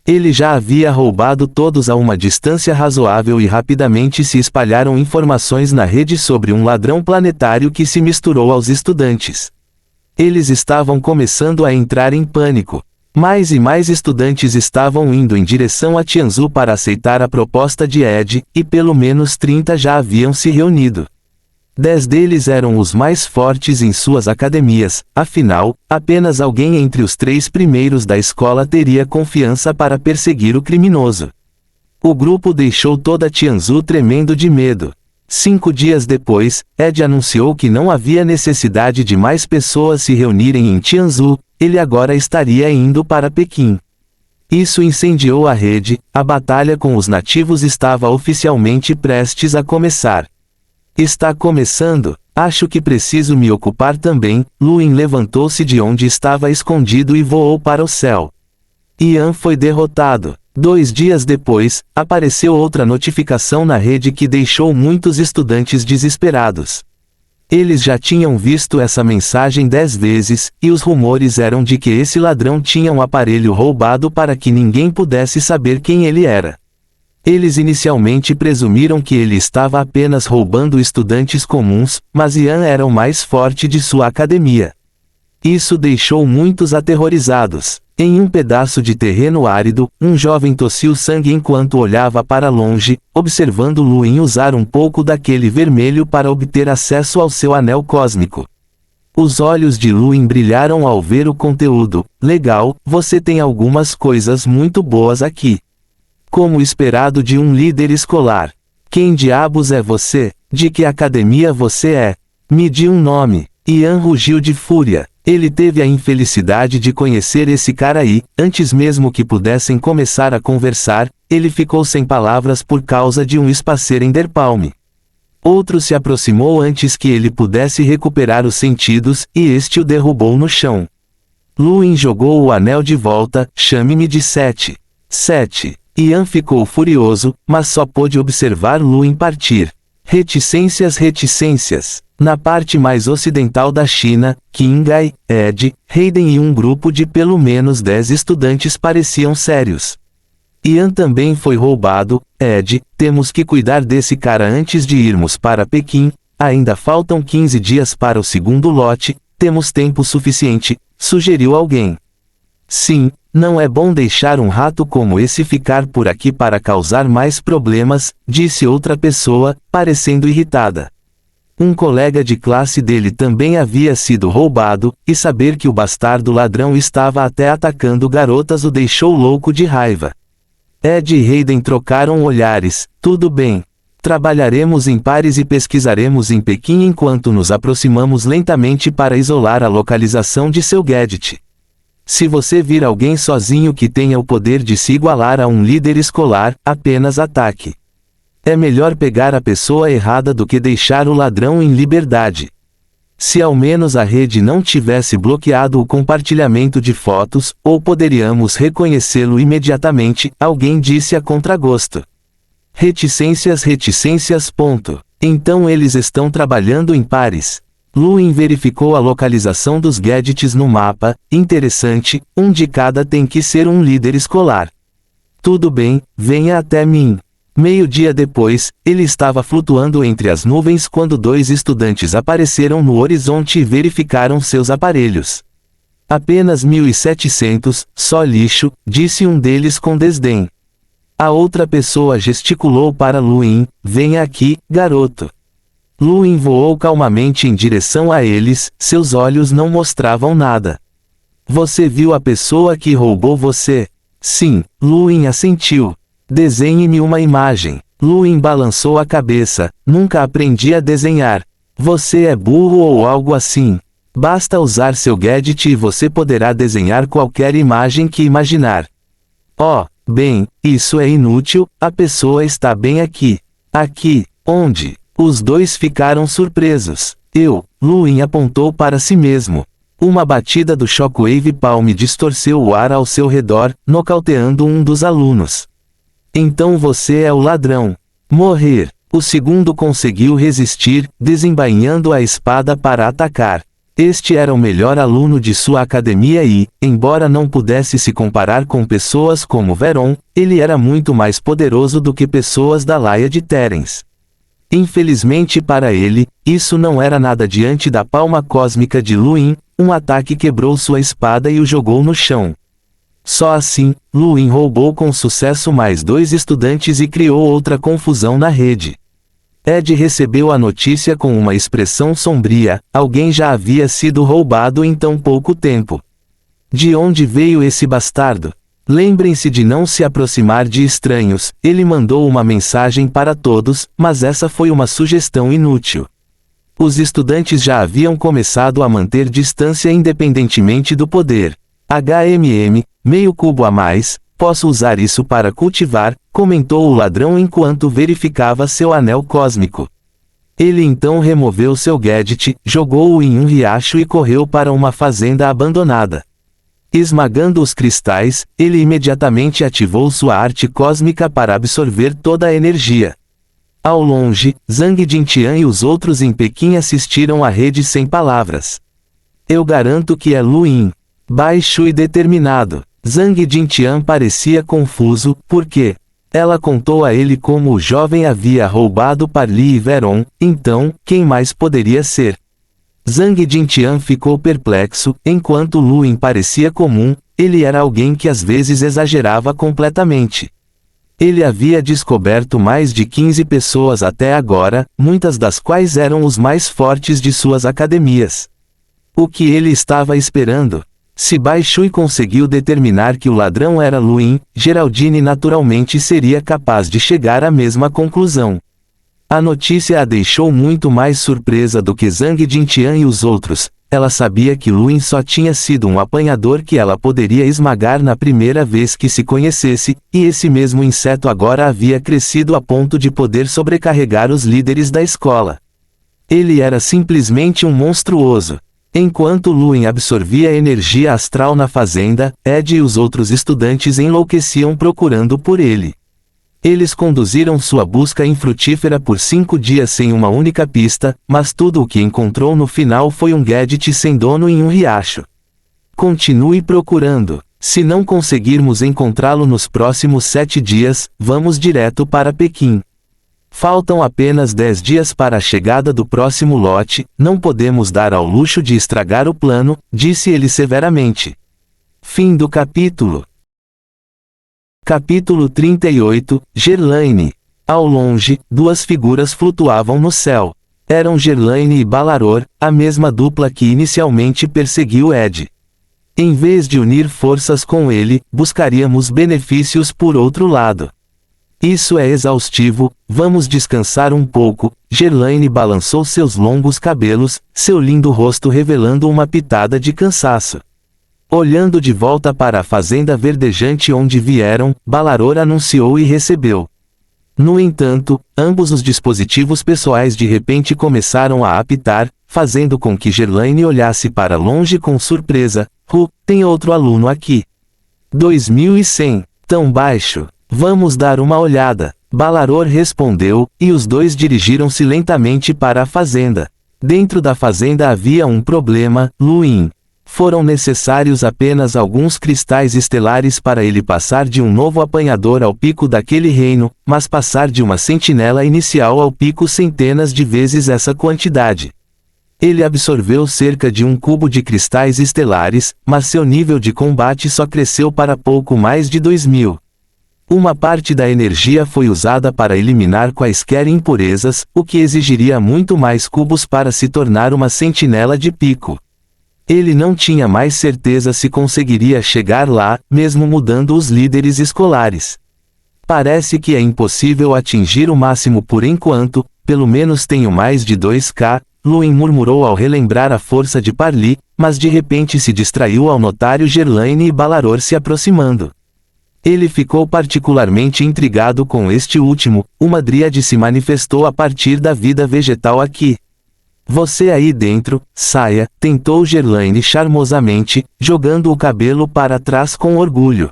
S1: Ele já havia roubado todos a uma distância razoável e rapidamente se espalharam informações na rede sobre um ladrão planetário que se misturou aos estudantes. Eles estavam começando a entrar em pânico. Mais e mais estudantes estavam indo em direção a Tianzhu para aceitar a proposta de Ed, e pelo menos 30 já haviam se reunido. 10 deles eram os mais fortes em suas academias, afinal, apenas alguém entre os 3 primeiros da escola teria confiança para perseguir o criminoso. O grupo deixou toda Tianzhu tremendo de medo. 5 dias depois, Ed anunciou que não havia necessidade de mais pessoas se reunirem em Tianzhu, ele agora estaria indo para Pequim. Isso incendiou a rede, a batalha com os nativos estava oficialmente prestes a começar. Está começando, acho que preciso me ocupar também. Lúin levantou-se de onde estava escondido e voou para o céu. Yan foi derrotado. 2 dias depois, apareceu outra notificação na rede que deixou muitos estudantes desesperados. Eles já tinham visto essa mensagem 10 vezes, e os rumores eram de que esse ladrão tinha um aparelho roubado para que ninguém pudesse saber quem ele era. Eles inicialmente presumiram que ele estava apenas roubando estudantes comuns, mas Yan era o mais forte de sua academia. Isso deixou muitos aterrorizados. Em um pedaço de terreno árido, um jovem tossiu sangue enquanto olhava para longe, observando Lúin usar um pouco daquele vermelho para obter acesso ao seu anel cósmico. Os olhos de Lúin brilharam ao ver o conteúdo. Legal, você tem algumas coisas muito boas aqui. Como esperado de um líder escolar. Quem diabos é você? De que academia você é? Me dê um nome. Ian rugiu de fúria. Ele teve a infelicidade de conhecer esse cara e, antes mesmo que pudessem começar a conversar, ele ficou sem palavras por causa de um Spazierenderpalm. Outro se aproximou antes que ele pudesse recuperar os sentidos, e este o derrubou no chão. Luin jogou o anel de volta. Chame-me de 7. 7. Ian ficou furioso, mas só pôde observar Luin partir. Reticências, reticências. Na parte mais ocidental da China, Qinghai, Ed, Hayden e um grupo de pelo menos 10 estudantes pareciam sérios. Ian também foi roubado. Ed, temos que cuidar desse cara antes de irmos para Pequim. Ainda faltam 15 dias para o segundo lote. Temos tempo suficiente, sugeriu alguém. Sim, não é bom deixar um rato como esse ficar por aqui para causar mais problemas, disse outra pessoa, parecendo irritada. Um colega de classe dele também havia sido roubado, e saber que o bastardo ladrão estava até atacando garotas o deixou louco de raiva. Ed e Hayden trocaram olhares. Tudo bem. Trabalharemos em pares e pesquisaremos em Pequim enquanto nos aproximamos lentamente para isolar a localização de seu gadget. Se você vir alguém sozinho que tenha o poder de se igualar a um líder escolar, apenas ataque. É melhor pegar a pessoa errada do que deixar o ladrão em liberdade. Se ao menos a rede não tivesse bloqueado o compartilhamento de fotos, ou poderíamos reconhecê-lo imediatamente, alguém disse a contragosto. Reticências, reticências. Então eles estão trabalhando em pares. Luin verificou a localização dos gadgets no mapa. Interessante, um de cada tem que ser um líder escolar. Tudo bem, venha até mim. Meio-dia depois, ele estava flutuando entre as nuvens quando 2 estudantes apareceram no horizonte e verificaram seus aparelhos. Apenas 1.700, só lixo, disse um deles com desdém. A outra pessoa gesticulou para Luin, venha aqui, garoto. Luin voou calmamente em direção a eles, seus olhos não mostravam nada. Você viu a pessoa que roubou você? Sim, Luin assentiu. Desenhe-me uma imagem. Luin balançou a cabeça, nunca aprendi a desenhar. Você é burro ou algo assim. Basta usar seu gadget e você poderá desenhar qualquer imagem que imaginar. Oh, bem, isso é inútil, a pessoa está bem aqui. Aqui, onde? Os dois ficaram surpresos. Luin apontou para si mesmo. Uma batida do Shockwave Palm distorceu o ar ao seu redor, nocauteando um dos alunos. Então você é o ladrão. Morrer. O segundo conseguiu resistir, desembainhando a espada para atacar. Este era o melhor aluno de sua academia e, embora não pudesse se comparar com pessoas como Veron, ele era muito mais poderoso do que pessoas da laia de Terence. Infelizmente para ele, isso não era nada diante da palma cósmica de Luin. Um ataque quebrou sua espada e o jogou no chão. Só assim, Luin roubou com sucesso mais 2 estudantes e criou outra confusão na rede. Ed recebeu a notícia com uma expressão sombria. Alguém já havia sido roubado em tão pouco tempo. De onde veio esse bastardo? Lembrem-se de não se aproximar de estranhos. Ele mandou uma mensagem para todos, mas essa foi uma sugestão inútil. Os estudantes já haviam começado a manter distância independentemente do poder. meio cubo a mais, posso usar isso para cultivar, comentou o ladrão enquanto verificava seu anel cósmico. Ele então removeu seu gadget, jogou-o em um riacho e correu para uma fazenda abandonada. Esmagando os cristais, ele imediatamente ativou sua arte cósmica para absorver toda a energia. Ao longe, Zhang Jintian e os outros em Pequim assistiram à rede sem palavras. Eu garanto que é Luin. Baixo e determinado. Zhang Jintian parecia confuso, porque ela contou a ele como o jovem havia roubado Parli e Veron, então, quem mais poderia ser? Zhang Jintian ficou perplexo, enquanto Luin parecia comum, ele era alguém que às vezes exagerava completamente. Ele havia descoberto mais de 15 pessoas até agora, muitas das quais eram os mais fortes de suas academias. O que ele estava esperando? Se Bai Shui conseguiu determinar que o ladrão era Luin, Geraldine naturalmente seria capaz de chegar à mesma conclusão. A notícia a deixou muito mais surpresa do que Zhang Jintian e os outros. Ela sabia que Luin só tinha sido um apanhador que ela poderia esmagar na primeira vez que se conhecesse, e esse mesmo inseto agora havia crescido a ponto de poder sobrecarregar os líderes da escola. Ele era simplesmente um monstruoso. Enquanto Luin absorvia energia astral na fazenda, Ed e os outros estudantes enlouqueciam procurando por ele. Eles conduziram sua busca infrutífera por 5 dias sem uma única pista, mas tudo o que encontrou no final foi um gadget sem dono em um riacho. Continue procurando. Se não conseguirmos encontrá-lo nos próximos 7 dias, vamos direto para Pequim. Faltam apenas 10 dias para a chegada do próximo lote, não podemos dar ao luxo de estragar o plano, disse ele severamente. Fim do capítulo. Capítulo 38, Gerlaine. Ao longe, duas figuras flutuavam no céu. Eram Gerlaine e Balaror, a mesma dupla que inicialmente perseguiu Ed. Em vez de unir forças com ele, buscaríamos benefícios por outro lado. Isso é exaustivo, vamos descansar um pouco. Gerlaine balançou seus longos cabelos, seu lindo rosto revelando uma pitada de cansaço. Olhando de volta para a fazenda verdejante onde vieram, Balaror anunciou e recebeu. No entanto, ambos os dispositivos pessoais de repente começaram a apitar, fazendo com que Gerlaine olhasse para longe com surpresa. Tem outro aluno aqui. 2100, tão baixo. Vamos dar uma olhada. Balaror respondeu, e os dois dirigiram-se lentamente para a fazenda. Dentro da fazenda havia um problema, Luin. Foram necessários apenas alguns cristais estelares para ele passar de um novo apanhador ao pico daquele reino, mas passar de uma sentinela inicial ao pico centenas de vezes essa quantidade. Ele absorveu cerca de 1 cubo de cristais estelares, mas seu nível de combate só cresceu para pouco mais de 2000. Uma parte da energia foi usada para eliminar quaisquer impurezas, o que exigiria muito mais cubos para se tornar uma sentinela de pico. Ele não tinha mais certeza se conseguiria chegar lá, mesmo mudando os líderes escolares. Parece que é impossível atingir o máximo por enquanto, pelo menos tenho mais de 2K, Luin murmurou ao relembrar a força de Parli, mas de repente se distraiu ao notar Gerlaine e Balaror se aproximando. Ele ficou particularmente intrigado com este último, uma dríade se manifestou a partir da vida vegetal aqui. Você aí dentro, saia, tentou Gerlaine charmosamente, jogando o cabelo para trás com orgulho.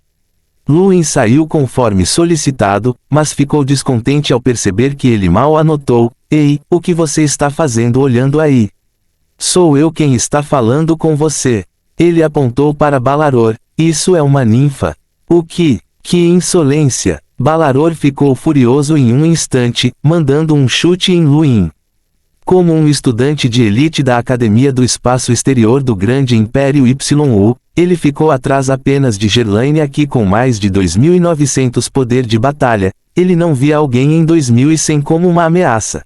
S1: Luin saiu conforme solicitado, mas ficou descontente ao perceber que ele mal anotou. Ei, o que você está fazendo olhando aí? Sou eu quem está falando com você. Ele apontou para Balaror. Isso é uma ninfa. O que? Que insolência! Balaror ficou furioso em um instante, mandando um chute em Luin. Como um estudante de elite da Academia do Espaço Exterior do Grande Império YU, ele ficou atrás apenas de Gerlaine aqui com mais de 2900 poder de batalha. Ele não via alguém em 2100 como uma ameaça.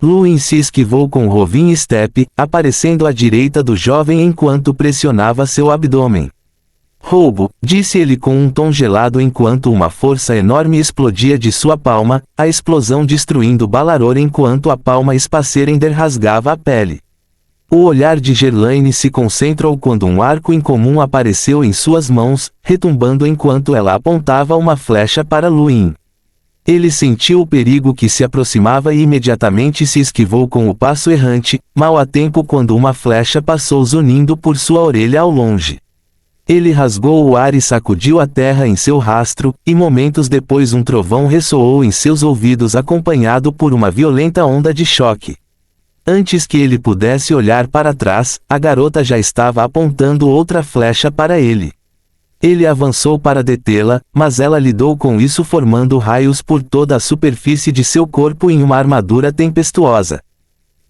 S1: Luin se esquivou com Rovin Step, aparecendo à direita do jovem enquanto pressionava seu abdômen. Roubo, disse ele com um tom gelado enquanto uma força enorme explodia de sua palma, a explosão destruindo Balaror enquanto a palma Spacerander rasgava a pele. O olhar de Gerlaine se concentrou quando um arco incomum apareceu em suas mãos, retumbando enquanto ela apontava uma flecha para Luin. Ele sentiu o perigo que se aproximava e imediatamente se esquivou com o passo errante, mal a tempo quando uma flecha passou zunindo por sua orelha ao longe. Ele rasgou o ar e sacudiu a terra em seu rastro, e momentos depois um trovão ressoou em seus ouvidos acompanhado por uma violenta onda de choque. Antes que ele pudesse olhar para trás, a garota já estava apontando outra flecha para ele. Ele avançou para detê-la, mas ela lidou com isso formando raios por toda a superfície de seu corpo em uma armadura tempestuosa.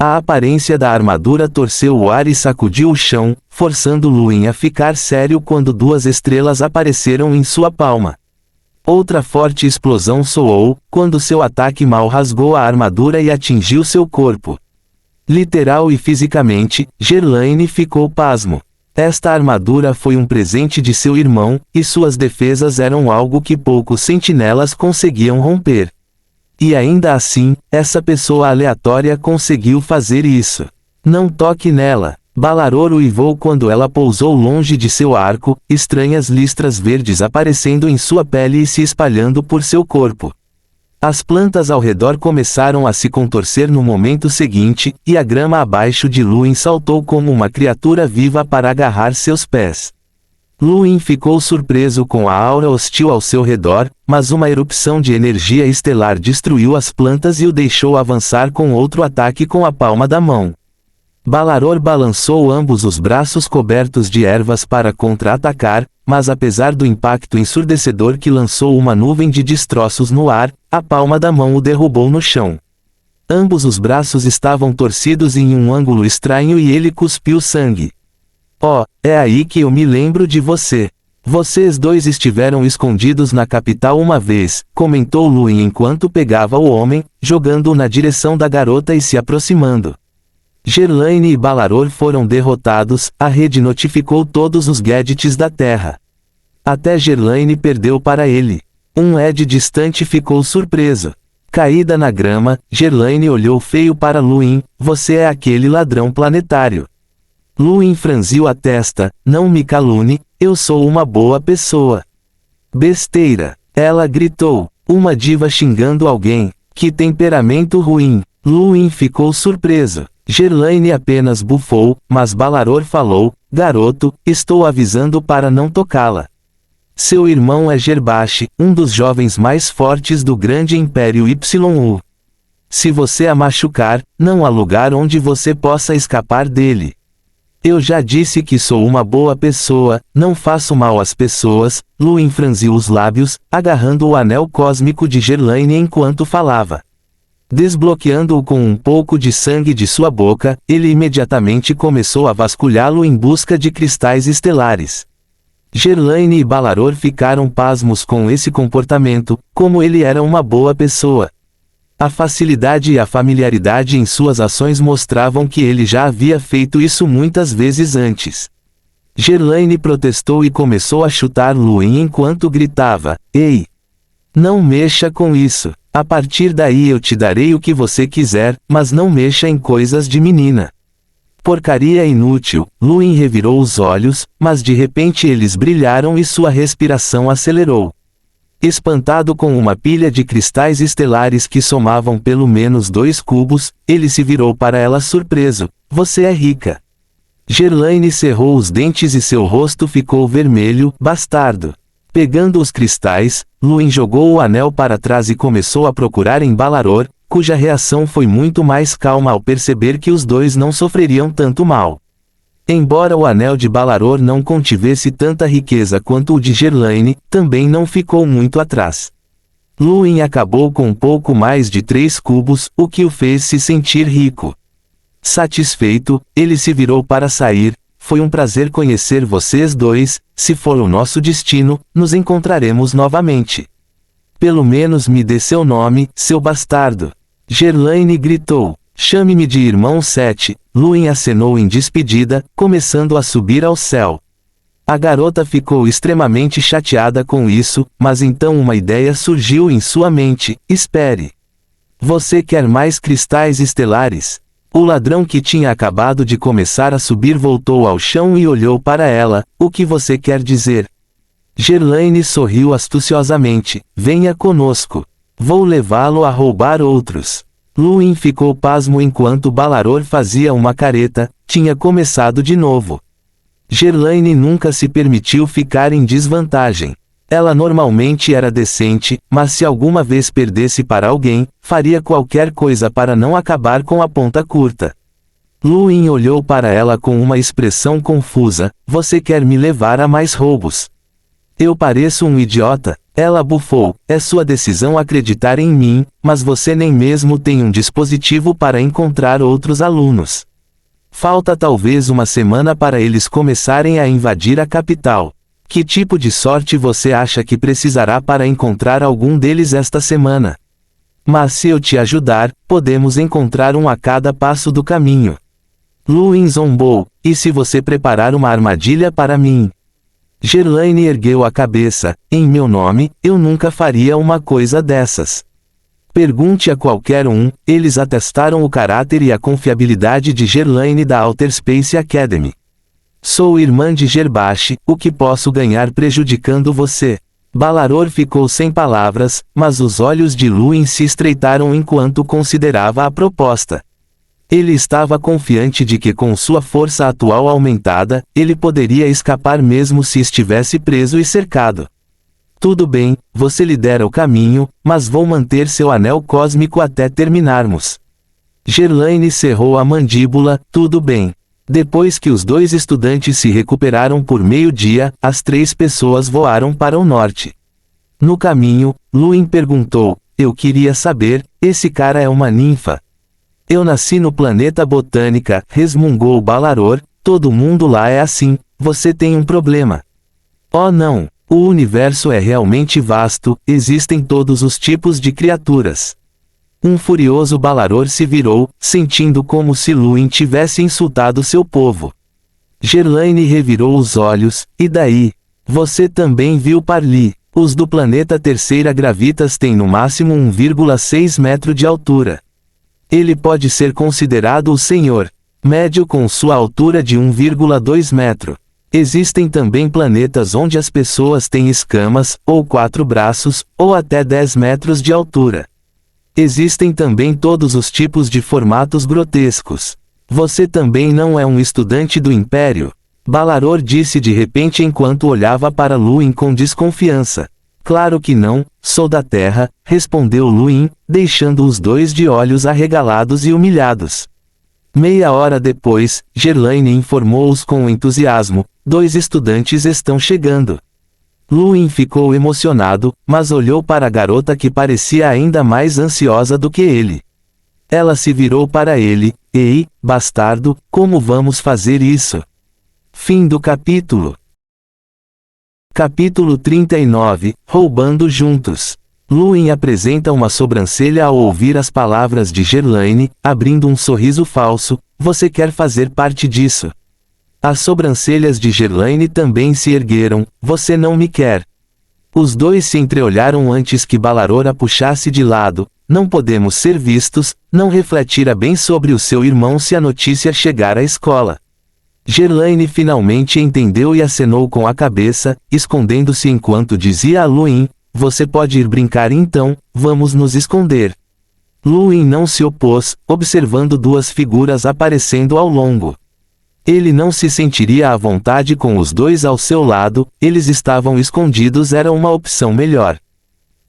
S1: A aparência da armadura torceu o ar e sacudiu o chão, forçando Luin a ficar sério quando duas estrelas apareceram em sua palma. Outra forte explosão soou, quando seu ataque mal rasgou a armadura e atingiu seu corpo. Literal e fisicamente, Gerlaine ficou pasmo. Esta armadura foi um presente de seu irmão, e suas defesas eram algo que poucos sentinelas conseguiam romper. E ainda assim, essa pessoa aleatória conseguiu fazer isso. Não toque nela. Balaror uivou quando ela pousou longe de seu arco, estranhas listras verdes aparecendo em sua pele e se espalhando por seu corpo. As plantas ao redor começaram a se contorcer no momento seguinte, e a grama abaixo de Luin saltou como uma criatura viva para agarrar seus pés. Luin ficou surpreso com a aura hostil ao seu redor, mas uma erupção de energia estelar destruiu as plantas e o deixou avançar com outro ataque com a palma da mão. Balaror balançou ambos os braços cobertos de ervas para contra-atacar, mas apesar do impacto ensurdecedor que lançou uma nuvem de destroços no ar, a palma da mão o derrubou no chão. Ambos os braços estavam torcidos em um ângulo estranho e ele cuspiu sangue. Oh, é aí que eu me lembro de você. Vocês dois estiveram escondidos na capital uma vez, comentou Luin enquanto pegava o homem, jogando-o na direção da garota e se aproximando. Gerlaine e Balaror foram derrotados, a rede notificou todos os gadgets da Terra. Até Gerlaine perdeu para ele. Um Ed distante ficou surpreso. Caída na grama, Gerlaine olhou feio para Luin, você é aquele ladrão planetário. Luin franziu a testa, não me calune, eu sou uma boa pessoa. Besteira, ela gritou, uma diva xingando alguém, que temperamento ruim. Luin ficou surpreso. Gerlaine apenas bufou, mas Balaror falou, garoto, estou avisando para não tocá-la. Seu irmão é Gerbashi, um dos jovens mais fortes do grande Império YU. Se você a machucar, não há lugar onde você possa escapar dele. Eu já disse que sou uma boa pessoa, não faço mal às pessoas. Luin franziu os lábios, agarrando o anel cósmico de Gerlaine enquanto falava. Desbloqueando-o com um pouco de sangue de sua boca, ele imediatamente começou a vasculhá-lo em busca de cristais estelares. Gerlaine e Balaror ficaram pasmos com esse comportamento, como ele era uma boa pessoa. A facilidade e a familiaridade em suas ações mostravam que ele já havia feito isso muitas vezes antes. Gerlaine protestou e começou a chutar Luin enquanto gritava, ei! Não mexa com isso. A partir daí eu te darei o que você quiser, mas não mexa em coisas de menina. Porcaria inútil. Luin revirou os olhos, mas de repente eles brilharam e sua respiração acelerou. Espantado com uma pilha de cristais estelares que somavam pelo menos 2 cubos, ele se virou para ela surpreso. Você é rica. Gerlaine cerrou os dentes e seu rosto ficou vermelho, bastardo. Pegando os cristais, Luin jogou o anel para trás e começou a procurar em Balaror, cuja reação foi muito mais calma ao perceber que os dois não sofreriam tanto mal. Embora o anel de Balaror não contivesse tanta riqueza quanto o de Gerlaine, também não ficou muito atrás. Luin acabou com um pouco mais de 3 cubos, o que o fez se sentir rico. Satisfeito, ele se virou para sair. Foi um prazer conhecer vocês dois, se for o nosso destino, nos encontraremos novamente. Pelo menos me dê seu nome, seu bastardo. Gerlaine gritou, chame-me de irmão 7, Luin acenou em despedida, começando a subir ao céu. A garota ficou extremamente chateada com isso, mas então uma ideia surgiu em sua mente, espere. Você quer mais cristais estelares? O ladrão que tinha acabado de começar a subir voltou ao chão e olhou para ela, o que você quer dizer? Gerlaine sorriu astuciosamente, venha conosco. Vou levá-lo a roubar outros. Luin ficou pasmo enquanto Balaror fazia uma careta, tinha começado de novo. Gerlaine nunca se permitiu ficar em desvantagem. Ela normalmente era decente, mas se alguma vez perdesse para alguém, faria qualquer coisa para não acabar com a ponta curta. Luin olhou para ela com uma expressão confusa, você quer me levar a mais roubos? Eu pareço um idiota? Ela bufou, é sua decisão acreditar em mim, mas você nem mesmo tem um dispositivo para encontrar outros alunos. Falta talvez uma semana para eles começarem a invadir a capital. Que tipo de sorte você acha que precisará para encontrar algum deles esta semana? Mas se eu te ajudar, podemos encontrar um a cada passo do caminho. Luin zombou, e se você preparar uma armadilha para mim? Gerlaine ergueu a cabeça, em meu nome, eu nunca faria uma coisa dessas. Pergunte a qualquer um, eles atestaram o caráter e a confiabilidade de Gerlaine da Outer Space Academy. Sou irmã de Gerbashi, o que posso ganhar prejudicando você? Balaror ficou sem palavras, mas os olhos de Luin se estreitaram enquanto considerava a proposta. Ele estava confiante de que com sua força atual aumentada, ele poderia escapar mesmo se estivesse preso e cercado. Tudo bem, você lidera o caminho, mas vou manter seu anel cósmico até terminarmos. Gerlaine cerrou a mandíbula, tudo bem. Depois que os dois estudantes se recuperaram por meio-dia, as 3 pessoas voaram para o norte. No caminho, Luin perguntou, eu queria saber, esse cara é uma ninfa? Eu nasci no planeta Botânica, resmungou Balaror, todo mundo lá é assim, você tem um problema. Oh não, o universo é realmente vasto, existem todos os tipos de criaturas. Um furioso Balaror se virou, sentindo como se Luin tivesse insultado seu povo. Gerlaine revirou os olhos, e daí? Você também viu Parli, os do planeta Terceira Gravitas têm no máximo 1,6 metro de altura. Ele pode ser considerado o senhor médio com sua altura de 1,2 metro. Existem também planetas onde as pessoas têm escamas, ou 4 braços, ou até 10 metros de altura. Existem também todos os tipos de formatos grotescos. Você também não é um estudante do Império? Balaror disse de repente enquanto olhava para Luin com desconfiança. Claro que não, sou da Terra, respondeu Luin, deixando os dois de olhos arregalados e humilhados. Meia hora depois, Gerlaine informou-os com entusiasmo, 2 estudantes estão chegando. Luin ficou emocionado, mas olhou para a garota que parecia ainda mais ansiosa do que ele. Ela se virou para ele, ei, bastardo, como vamos fazer isso? Fim do capítulo. Capítulo 39, Roubando Juntos. Luin apresenta uma sobrancelha ao ouvir as palavras de Gerlaine, abrindo um sorriso falso, você quer fazer parte disso. As sobrancelhas de Gerlaine também se ergueram, você não me quer. Os dois se entreolharam antes que Balaror a puxasse de lado, não podemos ser vistos, não refletira bem sobre o seu irmão se a notícia chegar à escola. Gerlaine finalmente entendeu e acenou com a cabeça, escondendo-se enquanto dizia a Luin, você pode ir brincar então, vamos nos esconder. Luin não se opôs, observando 2 figuras aparecendo ao longo. Ele não se sentiria à vontade com os dois ao seu lado, eles estavam escondidos era uma opção melhor.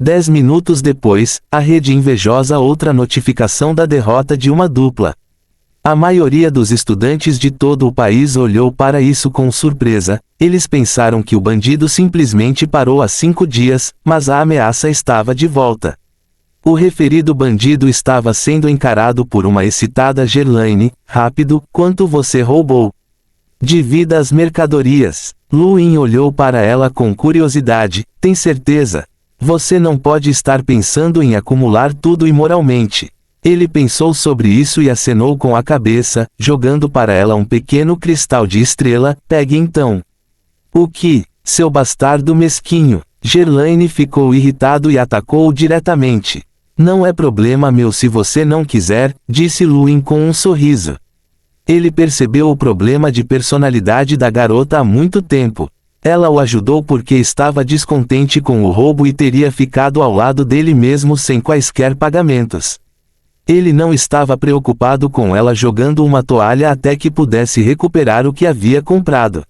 S1: 10 minutos depois, a rede invejosa outra notificação da derrota de uma dupla. A maioria dos estudantes de todo o país olhou para isso com surpresa, eles pensaram que o bandido simplesmente parou há 5 dias, mas a ameaça estava de volta. O referido bandido estava sendo encarado por uma excitada Gerlaine, rápido, quanto você roubou? Divida as mercadorias. Luin olhou para ela com curiosidade, tem certeza? Você não pode estar pensando em acumular tudo imoralmente. Ele pensou sobre isso e acenou com a cabeça, jogando para ela um pequeno cristal de estrela, pegue então. O que? Seu bastardo mesquinho. Gerlaine ficou irritado e atacou-o diretamente. Não é problema meu se você não quiser, disse Luin com um sorriso. Ele percebeu o problema de personalidade da garota há muito tempo. Ela o ajudou porque estava descontente com o roubo e teria ficado ao lado dele mesmo sem quaisquer pagamentos. Ele não estava preocupado com ela jogando uma toalha até que pudesse recuperar o que havia comprado.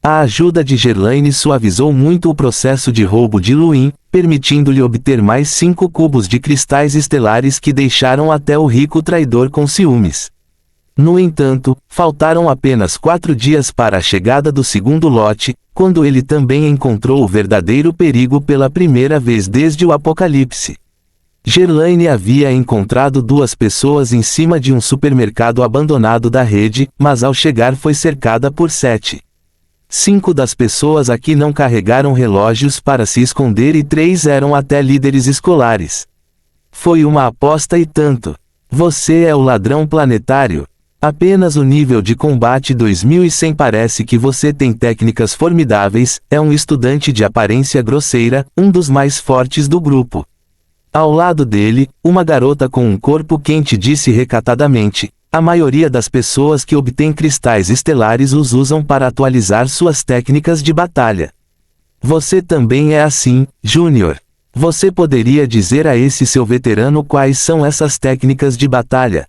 S1: A ajuda de Gerlaine suavizou muito o processo de roubo de Luin, permitindo-lhe obter mais 5 cubos de cristais estelares que deixaram até o rico traidor com ciúmes. No entanto, faltaram apenas 4 dias para a chegada do segundo lote, quando ele também encontrou o verdadeiro perigo pela primeira vez desde o Apocalipse. Gerlaine havia encontrado 2 pessoas em cima de um supermercado abandonado da rede, mas ao chegar foi cercada por 7. 5 das pessoas aqui não carregaram relógios para se esconder e 3 eram até líderes escolares. Foi uma aposta e tanto. Você é o ladrão planetário. Apenas o nível de combate 2100 parece que você tem técnicas formidáveis, é um estudante de aparência grosseira, um dos mais fortes do grupo. Ao lado dele, uma garota com um corpo quente disse recatadamente: a maioria das pessoas que obtêm cristais estelares os usam para atualizar suas técnicas de batalha. Você também é assim, Júnior. Você poderia dizer a esse seu veterano quais são essas técnicas de batalha?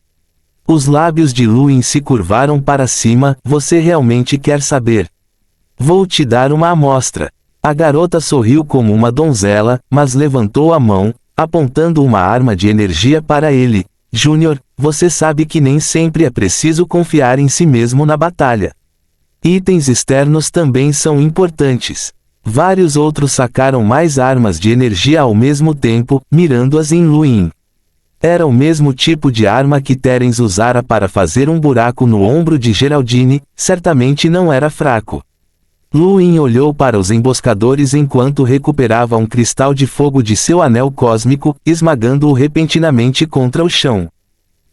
S1: Os lábios de Luin se curvaram para cima. Você realmente quer saber? Vou te dar uma amostra. A garota sorriu como uma donzela, mas levantou a mão, apontando uma arma de energia para ele. Júnior, você sabe que nem sempre é preciso confiar em si mesmo na batalha. Itens externos também são importantes. Vários outros sacaram mais armas de energia ao mesmo tempo, mirando-as em Luin. Era o mesmo tipo de arma que Terence usara para fazer um buraco no ombro de Geraldine, certamente não era fraco. Luin olhou para os emboscadores enquanto recuperava um cristal de fogo de seu anel cósmico, esmagando-o repentinamente contra o chão.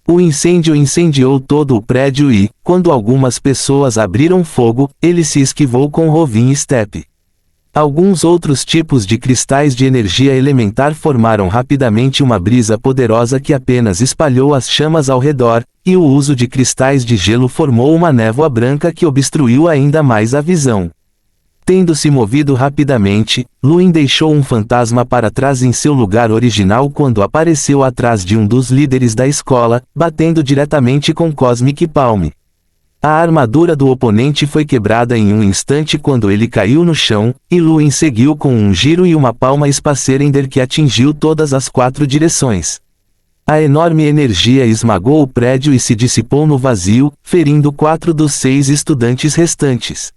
S1: O incêndio incendiou todo o prédio e, quando algumas pessoas abriram fogo, ele se esquivou com Rovin Step. Alguns outros tipos de cristais de energia elementar formaram rapidamente uma brisa poderosa que apenas espalhou as chamas ao redor, e o uso de cristais de gelo formou uma névoa branca que obstruiu ainda mais a visão. Tendo se movido rapidamente, Luin deixou um fantasma para trás em seu lugar original quando apareceu atrás de um dos líderes da escola, batendo diretamente com Cosmic Palm. A armadura do oponente foi quebrada em um instante quando ele caiu no chão, e Luin seguiu com um giro e uma palma Spacerender que atingiu todas as 4 direções. A enorme energia esmagou o prédio e se dissipou no vazio, ferindo 4 dos 6 estudantes restantes.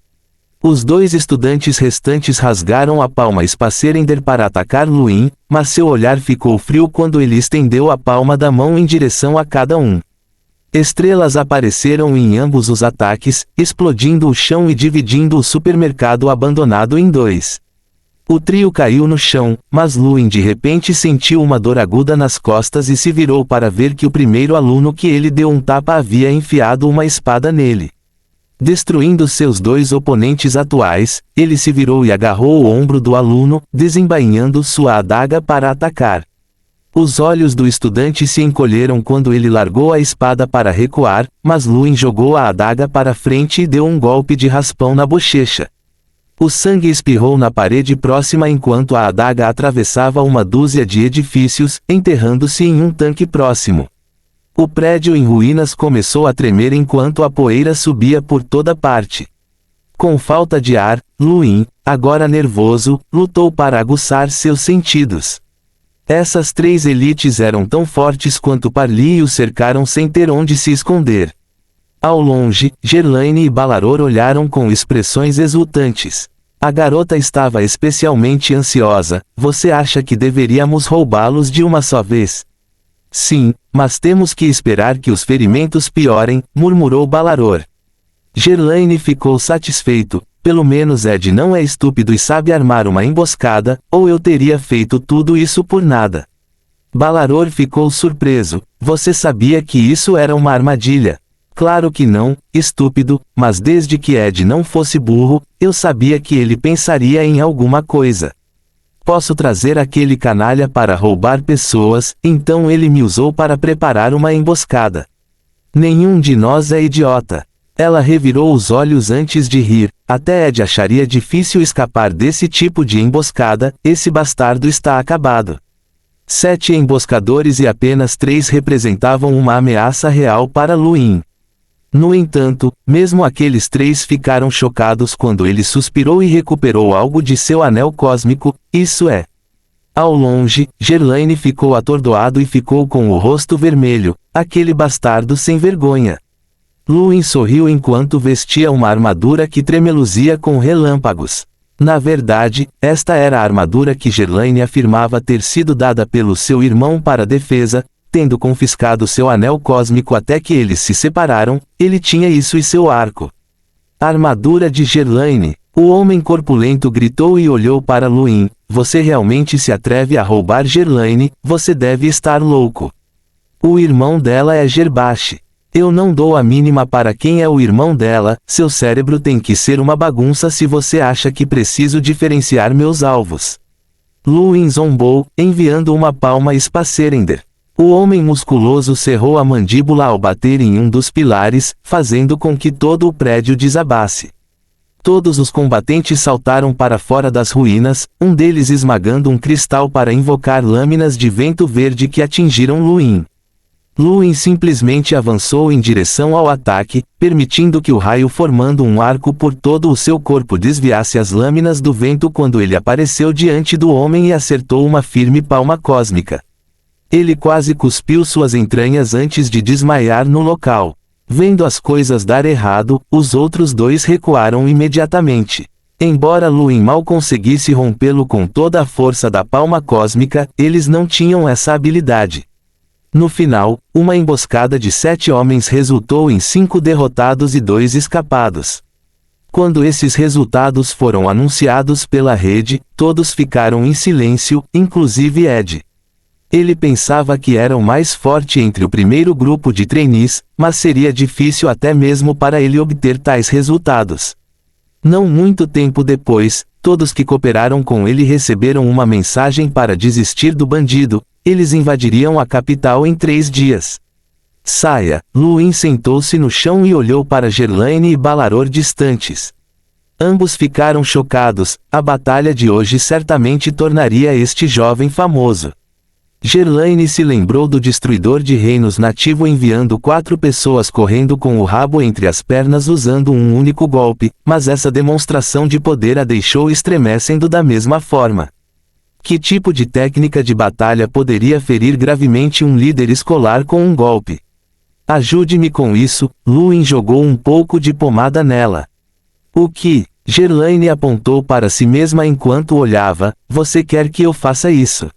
S1: Os 2 estudantes restantes rasgaram a palma Spacerender para atacar Luin, mas seu olhar ficou frio quando ele estendeu a palma da mão em direção a cada um. Estrelas apareceram em ambos os ataques, explodindo o chão e dividindo o supermercado abandonado em 2. O trio caiu no chão, mas Luin de repente sentiu uma dor aguda nas costas e se virou para ver que o primeiro aluno que ele deu um tapa havia enfiado uma espada nele. Destruindo seus 2 oponentes atuais, ele se virou e agarrou o ombro do aluno, desembainhando sua adaga para atacar. Os olhos do estudante se encolheram quando ele largou a espada para recuar, mas Luin jogou a adaga para frente e deu um golpe de raspão na bochecha. O sangue espirrou na parede próxima enquanto a adaga atravessava uma dúzia de edifícios, enterrando-se em um tanque próximo. O prédio em ruínas começou a tremer enquanto a poeira subia por toda parte. Com falta de ar, Luin, agora nervoso, lutou para aguçar seus sentidos. Essas 3 elites eram tão fortes quanto Parli e o cercaram sem ter onde se esconder. Ao longe, Gerlaine e Balaror olharam com expressões exultantes. A garota estava especialmente ansiosa. Você acha que deveríamos roubá-los de uma só vez? Sim, mas temos que esperar que os ferimentos piorem, murmurou Balaror. Gerlaine ficou satisfeito. Pelo menos Ed não é estúpido e sabe armar uma emboscada, ou eu teria feito tudo isso por nada. Balaror ficou surpreso. Você sabia que isso era uma armadilha? Claro que não, estúpido, mas desde que Ed não fosse burro, eu sabia que ele pensaria em alguma coisa. Posso trazer aquele canalha para roubar pessoas, então ele me usou para preparar uma emboscada. Nenhum de nós é idiota. Ela revirou os olhos antes de rir. Até Ed acharia difícil escapar desse tipo de emboscada. Esse bastardo está acabado. 7 emboscadores e apenas 3 representavam uma ameaça real para Luin. No entanto, mesmo aqueles 3 ficaram chocados quando ele suspirou e recuperou algo de seu anel cósmico, isso é. Ao longe, Gerlaine ficou atordoado e ficou com o rosto vermelho. Aquele bastardo sem vergonha. Luin sorriu enquanto vestia uma armadura que tremeluzia com relâmpagos. Na verdade, esta era a armadura que Gerlaine afirmava ter sido dada pelo seu irmão para defesa, tendo confiscado seu anel cósmico até que eles se separaram, ele tinha isso e seu arco. Armadura de Gerlaine. O homem corpulento gritou e olhou para Luin. Você realmente se atreve a roubar Gerlaine? Você deve estar louco. O irmão dela é Gerbache. Eu não dou a mínima para quem é o irmão dela, seu cérebro tem que ser uma bagunça se você acha que preciso diferenciar meus alvos. Luin zombou, enviando uma palma espacerender. O homem musculoso cerrou a mandíbula ao bater em um dos pilares, fazendo com que todo o prédio desabasse. Todos os combatentes saltaram para fora das ruínas, um deles esmagando um cristal para invocar lâminas de vento verde que atingiram Luin. Luin simplesmente avançou em direção ao ataque, permitindo que o raio formando um arco por todo o seu corpo desviasse as lâminas do vento quando ele apareceu diante do homem e acertou uma firme palma cósmica. Ele quase cuspiu suas entranhas antes de desmaiar no local. Vendo as coisas dar errado, os outros dois recuaram imediatamente. Embora Luin mal conseguisse rompê-lo com toda a força da palma cósmica, eles não tinham essa habilidade. No final, uma emboscada de 7 homens resultou em 5 derrotados e 2 escapados. Quando esses resultados foram anunciados pela rede, todos ficaram em silêncio, inclusive Ed. Ele pensava que era o mais forte entre o primeiro grupo de trainees, mas seria difícil até mesmo para ele obter tais resultados. Não muito tempo depois, todos que cooperaram com ele receberam uma mensagem para desistir do bandido. Eles invadiriam a capital em 3 dias. Saia, Luin sentou-se no chão e olhou para Gerlaine e Balaror distantes. Ambos ficaram chocados, a batalha de hoje certamente tornaria este jovem famoso. Gerlaine se lembrou do destruidor de reinos nativo enviando 4 pessoas correndo com o rabo entre as pernas usando um único golpe, mas essa demonstração de poder a deixou estremecendo da mesma forma. Que tipo de técnica de batalha poderia ferir gravemente um líder escolar com um golpe? Ajude-me com isso, Luin jogou um pouco de pomada nela. O que? Gerlaine apontou para si mesma enquanto olhava, você quer que eu faça isso?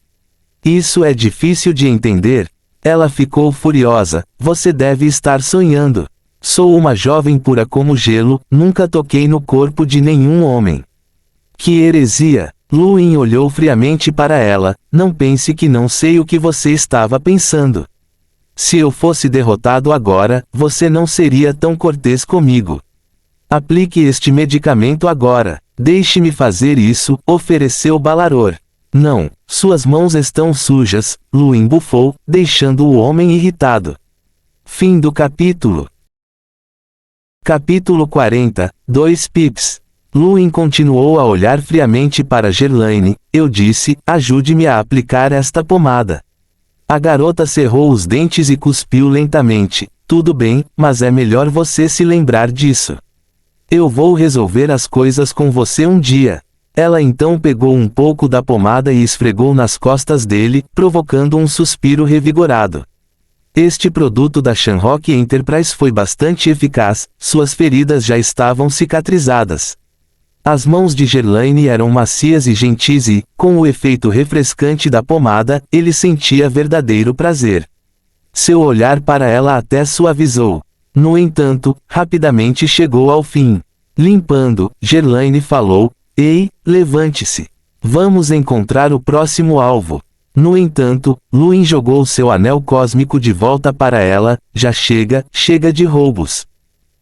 S1: Isso é difícil de entender. Ela ficou furiosa, você deve estar sonhando. Sou uma jovem pura como gelo, nunca toquei no corpo de nenhum homem. Que heresia! Luin olhou friamente para ela, não pense que não sei o que você estava pensando. Se eu fosse derrotado agora, você não seria tão cortês comigo. Aplique este medicamento agora. Deixe-me fazer isso, ofereceu Balaror. Não, suas mãos estão sujas, Luin bufou, deixando o homem irritado. Fim do capítulo. Capítulo 40, 2 pips. Luin continuou a olhar friamente para Gerlaine. Eu disse, ajude-me a aplicar esta pomada. A garota cerrou os dentes e cuspiu lentamente. Tudo bem, mas é melhor você se lembrar disso. Eu vou resolver as coisas com você um dia. Ela então pegou um pouco da pomada e esfregou nas costas dele, provocando um suspiro revigorado. Este produto da Shamrock Enterprise foi bastante eficaz, suas feridas já estavam cicatrizadas. As mãos de Gerlaine eram macias e gentis e, com o efeito refrescante da pomada, ele sentia verdadeiro prazer. Seu olhar para ela até suavizou. No entanto, rapidamente chegou ao fim. Limpando, Gerlaine falou, ei, levante-se. Vamos encontrar o próximo alvo. No entanto, Luin jogou seu anel cósmico de volta para ela, já chega, chega de roubos.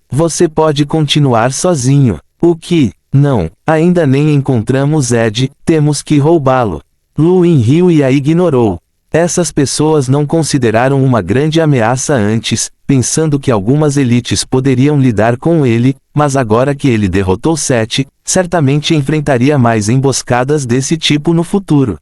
S1: Você pode continuar sozinho. O que? Não, ainda nem encontramos Ed, temos que roubá-lo. Luin riu e a ignorou. Essas pessoas não consideraram uma grande ameaça antes, pensando que algumas elites poderiam lidar com ele, mas agora que ele derrotou 7, certamente enfrentaria mais emboscadas desse tipo no futuro.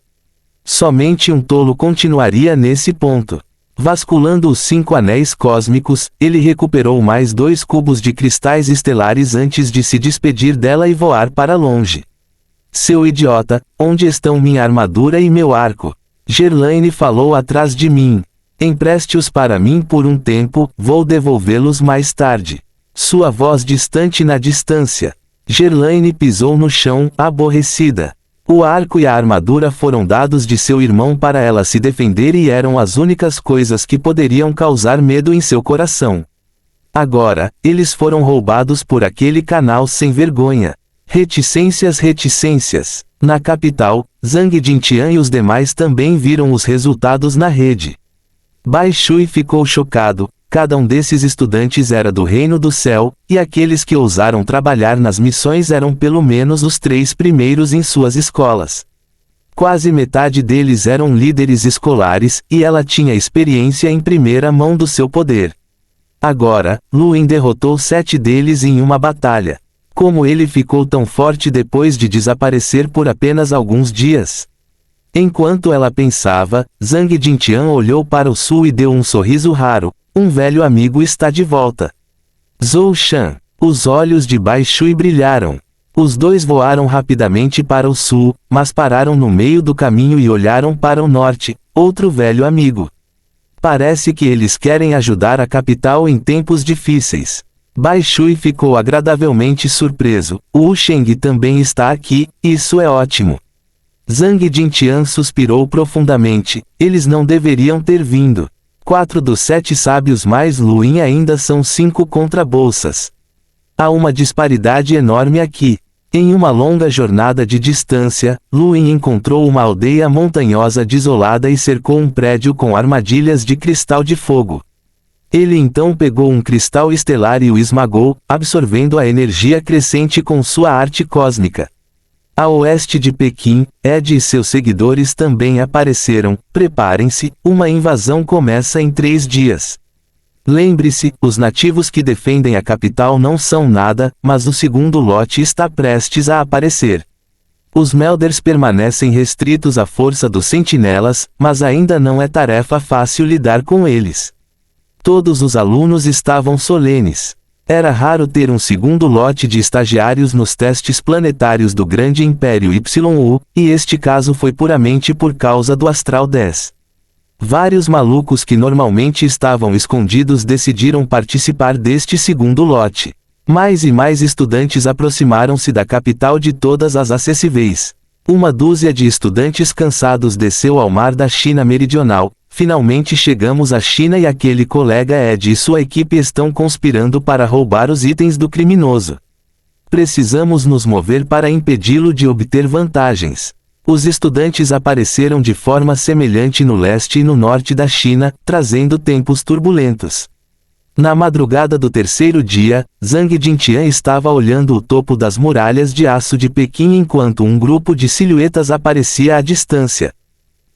S1: Somente um tolo continuaria nesse ponto. Vasculando os 5 anéis cósmicos, ele recuperou mais 2 cubos de cristais estelares antes de se despedir dela e voar para longe. Seu idiota, onde estão minha armadura e meu arco? Gerlaine falou atrás de mim. Empreste-os para mim por um tempo, vou devolvê-los mais tarde. Sua voz distante na distância. Gerlaine pisou no chão, aborrecida. O arco e a armadura foram dados de seu irmão para ela se defender e eram as únicas coisas que poderiam causar medo em seu coração. Agora, eles foram roubados por aquele canal sem vergonha. Reticências. Na capital, Zhang Jintian e os demais também viram os resultados na rede. Bai Shui ficou chocado, Cada um desses estudantes era do reino do céu, e aqueles que ousaram trabalhar nas missões eram pelo menos os 3 primeiros em suas escolas. Quase metade deles eram líderes escolares, e ela tinha experiência em primeira mão do seu poder. Agora, Luin derrotou 7 deles em uma batalha. Como ele ficou tão forte depois de desaparecer por apenas alguns dias? Enquanto ela pensava, Zhang Jintian olhou para o sul e deu um sorriso raro. Um velho amigo está de volta. Zhou Shan. Os olhos de Bai Shui brilharam. Os dois voaram rapidamente para o sul, mas pararam no meio do caminho e olharam para o norte. Outro velho amigo. Parece que eles querem ajudar a capital em tempos difíceis. Bai Shui ficou agradavelmente surpreso. Wu Sheng também está aqui, isso é ótimo. Zhang Jintian suspirou profundamente. Eles não deveriam ter vindo. 4 dos 7 sábios mais Luin ainda são 5 contra-bolsas. Há uma disparidade enorme aqui. Em uma longa jornada de distância, Luin encontrou uma aldeia montanhosa desolada e cercou um prédio com armadilhas de cristal de fogo. Ele então pegou um cristal estelar e o esmagou, absorvendo a energia crescente com sua arte cósmica. A oeste de Pequim, Ed e seus seguidores também apareceram. Preparem-se, uma invasão começa em 3 dias. Lembre-se, os nativos que defendem a capital não são nada, mas o segundo lote está prestes a aparecer. Os Melders permanecem restritos à força dos sentinelas, mas ainda não é tarefa fácil lidar com eles. Todos os alunos estavam solenes. Era raro ter um segundo lote de estagiários nos testes planetários do Grande Império YU, e este caso foi puramente por causa do Astral 10. Vários malucos que normalmente estavam escondidos decidiram participar deste segundo lote. Mais e mais estudantes aproximaram-se da capital de todas as acessíveis. Uma dúzia de estudantes cansados desceu ao mar da China Meridional. Finalmente chegamos à China e aquele colega Ed e sua equipe estão conspirando para roubar os itens do criminoso. Precisamos nos mover para impedi-lo de obter vantagens. Os estudantes apareceram de forma semelhante no leste e no norte da China, trazendo tempos turbulentos. Na madrugada do 3º dia, Zhang Jintian estava olhando o topo das muralhas de aço de Pequim enquanto um grupo de silhuetas aparecia à distância.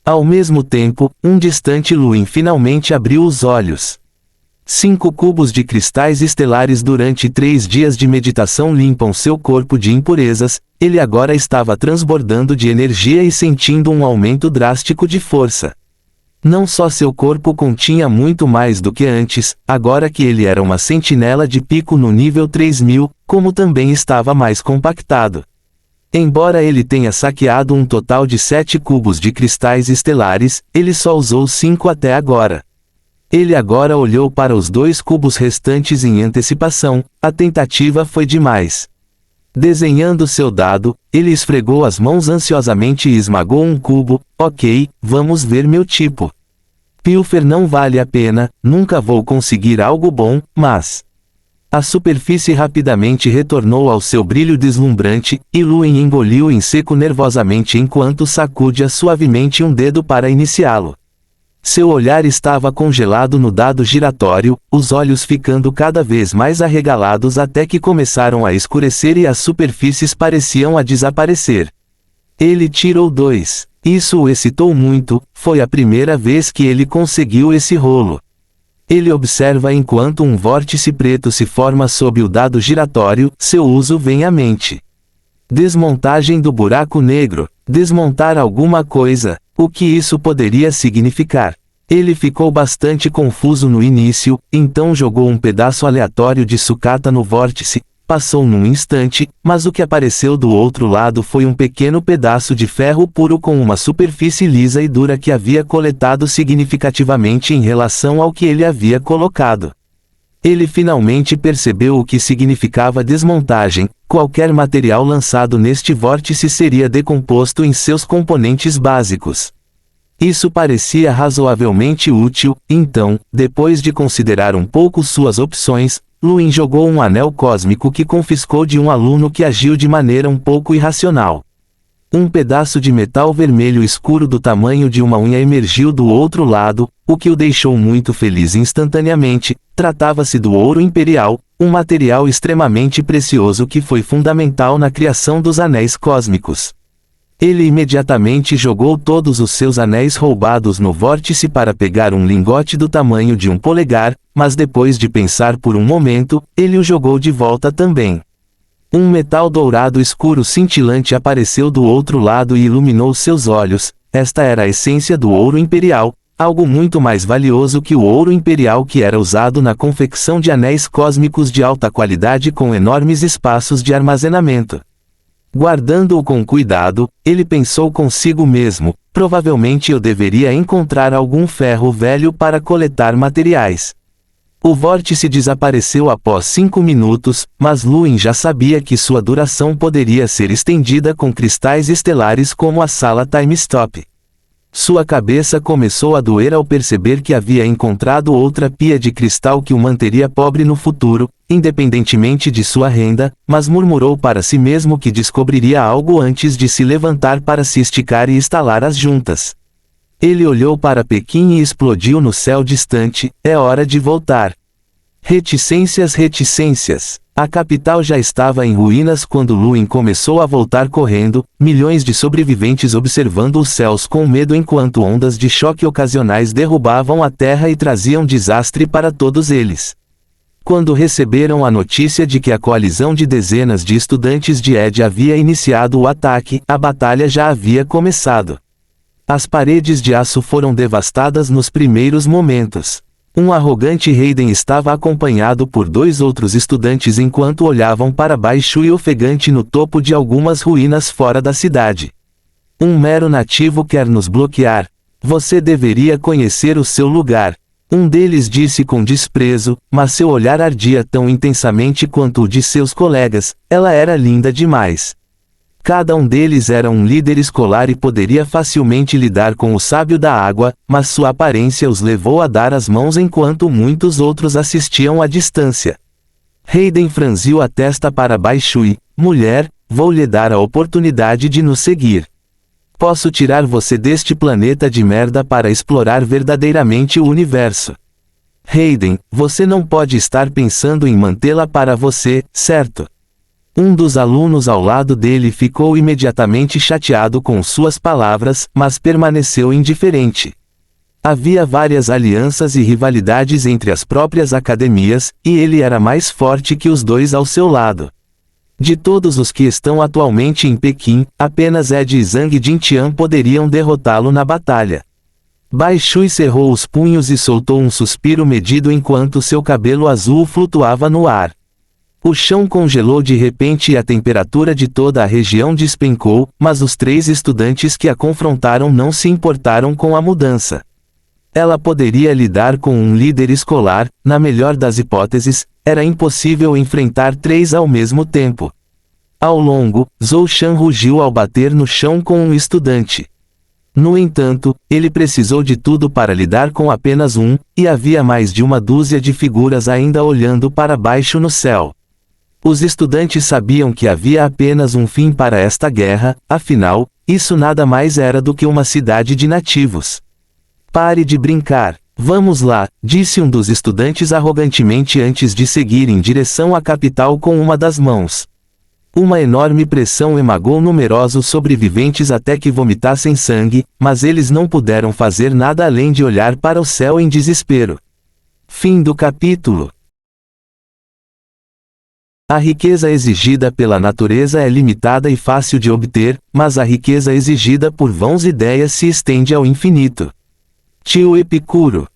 S1: Ao mesmo tempo, um distante Luin finalmente abriu os olhos. 5 cubos de cristais estelares durante 3 dias de meditação limpam seu corpo de impurezas. Ele agora estava transbordando de energia e sentindo um aumento drástico de força. Não só seu corpo continha muito mais do que antes, agora que ele era uma sentinela de pico no nível 3000, como também estava mais compactado. Embora ele tenha saqueado um total de 7 cubos de cristais estelares, ele só usou 5 até agora. Ele agora olhou para os 2 cubos restantes em antecipação. A tentativa foi demais. Desenhando seu dado, ele esfregou as mãos ansiosamente e esmagou um cubo. Ok, vamos ver meu tipo. Pilfer não vale a pena, nunca vou conseguir algo bom, mas... A superfície rapidamente retornou ao seu brilho deslumbrante, e Luin engoliu em seco nervosamente enquanto sacudia suavemente um dedo para iniciá-lo. Seu olhar estava congelado no dado giratório, os olhos ficando cada vez mais arregalados até que começaram a escurecer e as superfícies pareciam a desaparecer. Ele tirou 2. Isso o excitou muito, foi a primeira vez que ele conseguiu esse rolo. Ele observa enquanto um vórtice preto se forma sob o dado giratório, seu uso vem à mente. Desmontagem do buraco negro. Desmontar alguma coisa. O que isso poderia significar? Ele ficou bastante confuso no início, então jogou um pedaço aleatório de sucata no vórtice. Passou num instante, mas o que apareceu do outro lado foi um pequeno pedaço de ferro puro com uma superfície lisa e dura que havia coletado significativamente em relação ao que ele havia colocado. Ele finalmente percebeu o que significava desmontagem. Qualquer material lançado neste vórtice seria decomposto em seus componentes básicos. Isso parecia razoavelmente útil, então, depois de considerar um pouco suas opções, Luin jogou um anel cósmico que confiscou de um aluno que agiu de maneira um pouco irracional. Um pedaço de metal vermelho escuro do tamanho de uma unha emergiu do outro lado, o que o deixou muito feliz instantaneamente. Tratava-se do ouro imperial, um material extremamente precioso que foi fundamental na criação dos anéis cósmicos. Ele imediatamente jogou todos os seus anéis roubados no vórtice para pegar um lingote do tamanho de um polegar, mas depois de pensar por um momento, ele o jogou de volta também. Um metal dourado escuro cintilante apareceu do outro lado e iluminou seus olhos. Esta era a essência do ouro imperial, algo muito mais valioso que o ouro imperial que era usado na confecção de anéis cósmicos de alta qualidade com enormes espaços de armazenamento. Guardando-o com cuidado, ele pensou consigo mesmo, provavelmente eu deveria encontrar algum ferro velho para coletar materiais. O vórtice desapareceu após 5 minutos, mas Luin já sabia que sua duração poderia ser estendida com cristais estelares como a sala Time Stop. Sua cabeça começou a doer ao perceber que havia encontrado outra pia de cristal que o manteria pobre no futuro, independentemente de sua renda, mas murmurou para si mesmo que descobriria algo antes de se levantar para se esticar e estalar as juntas. Ele olhou para Pequim e explodiu no céu distante. É hora de voltar. Reticências, reticências. A capital já estava em ruínas quando Luin começou a voltar correndo, milhões de sobreviventes observando os céus com medo enquanto ondas de choque ocasionais derrubavam a terra e traziam desastre para todos eles. Quando receberam a notícia de que a coalizão de dezenas de estudantes de Ed havia iniciado o ataque, a batalha já havia começado. As paredes de aço foram devastadas nos primeiros momentos. Um arrogante Hayden estava acompanhado por 2 outros estudantes enquanto olhavam para baixo e ofegante no topo de algumas ruínas fora da cidade. Um mero nativo quer nos bloquear. Você deveria conhecer o seu lugar. Um deles disse com desprezo, mas seu olhar ardia tão intensamente quanto o de seus colegas. Ela era linda demais. Cada um deles era um líder escolar e poderia facilmente lidar com o sábio da água, mas sua aparência os levou a dar as mãos enquanto muitos outros assistiam à distância. Hayden franziu a testa para baixo e, mulher, vou lhe dar a oportunidade de nos seguir. Posso tirar você deste planeta de merda para explorar verdadeiramente o universo. Hayden, você não pode estar pensando em mantê-la para você, certo? Um dos alunos ao lado dele ficou imediatamente chateado com suas palavras, mas permaneceu indiferente. Havia várias alianças e rivalidades entre as próprias academias, e ele era mais forte que os 2 ao seu lado. De todos os que estão atualmente em Pequim, apenas Ed e Zhang Jintian poderiam derrotá-lo na batalha. Bai Shui cerrou os punhos e soltou um suspiro medido enquanto seu cabelo azul flutuava no ar. O chão congelou de repente e a temperatura de toda a região despencou, mas os 3 estudantes que a confrontaram não se importaram com a mudança. Ela poderia lidar com um líder escolar, na melhor das hipóteses, era impossível enfrentar 3 ao mesmo tempo. Ao longo, Zhou Shan rugiu ao bater no chão com um estudante. No entanto, ele precisou de tudo para lidar com apenas um, e havia mais de uma dúzia de figuras ainda olhando para baixo no céu. Os estudantes sabiam que havia apenas um fim para esta guerra, afinal, isso nada mais era do que uma cidade de nativos. Pare de brincar. Vamos lá, disse um dos estudantes arrogantemente antes de seguir em direção à capital com uma das mãos. Uma enorme pressão emagou numerosos sobreviventes até que vomitassem sangue, mas eles não puderam fazer nada além de olhar para o céu em desespero. Fim do capítulo. A riqueza exigida pela natureza é limitada e fácil de obter, mas a riqueza exigida por vãs ideias se estende ao infinito. Tio Epicuro.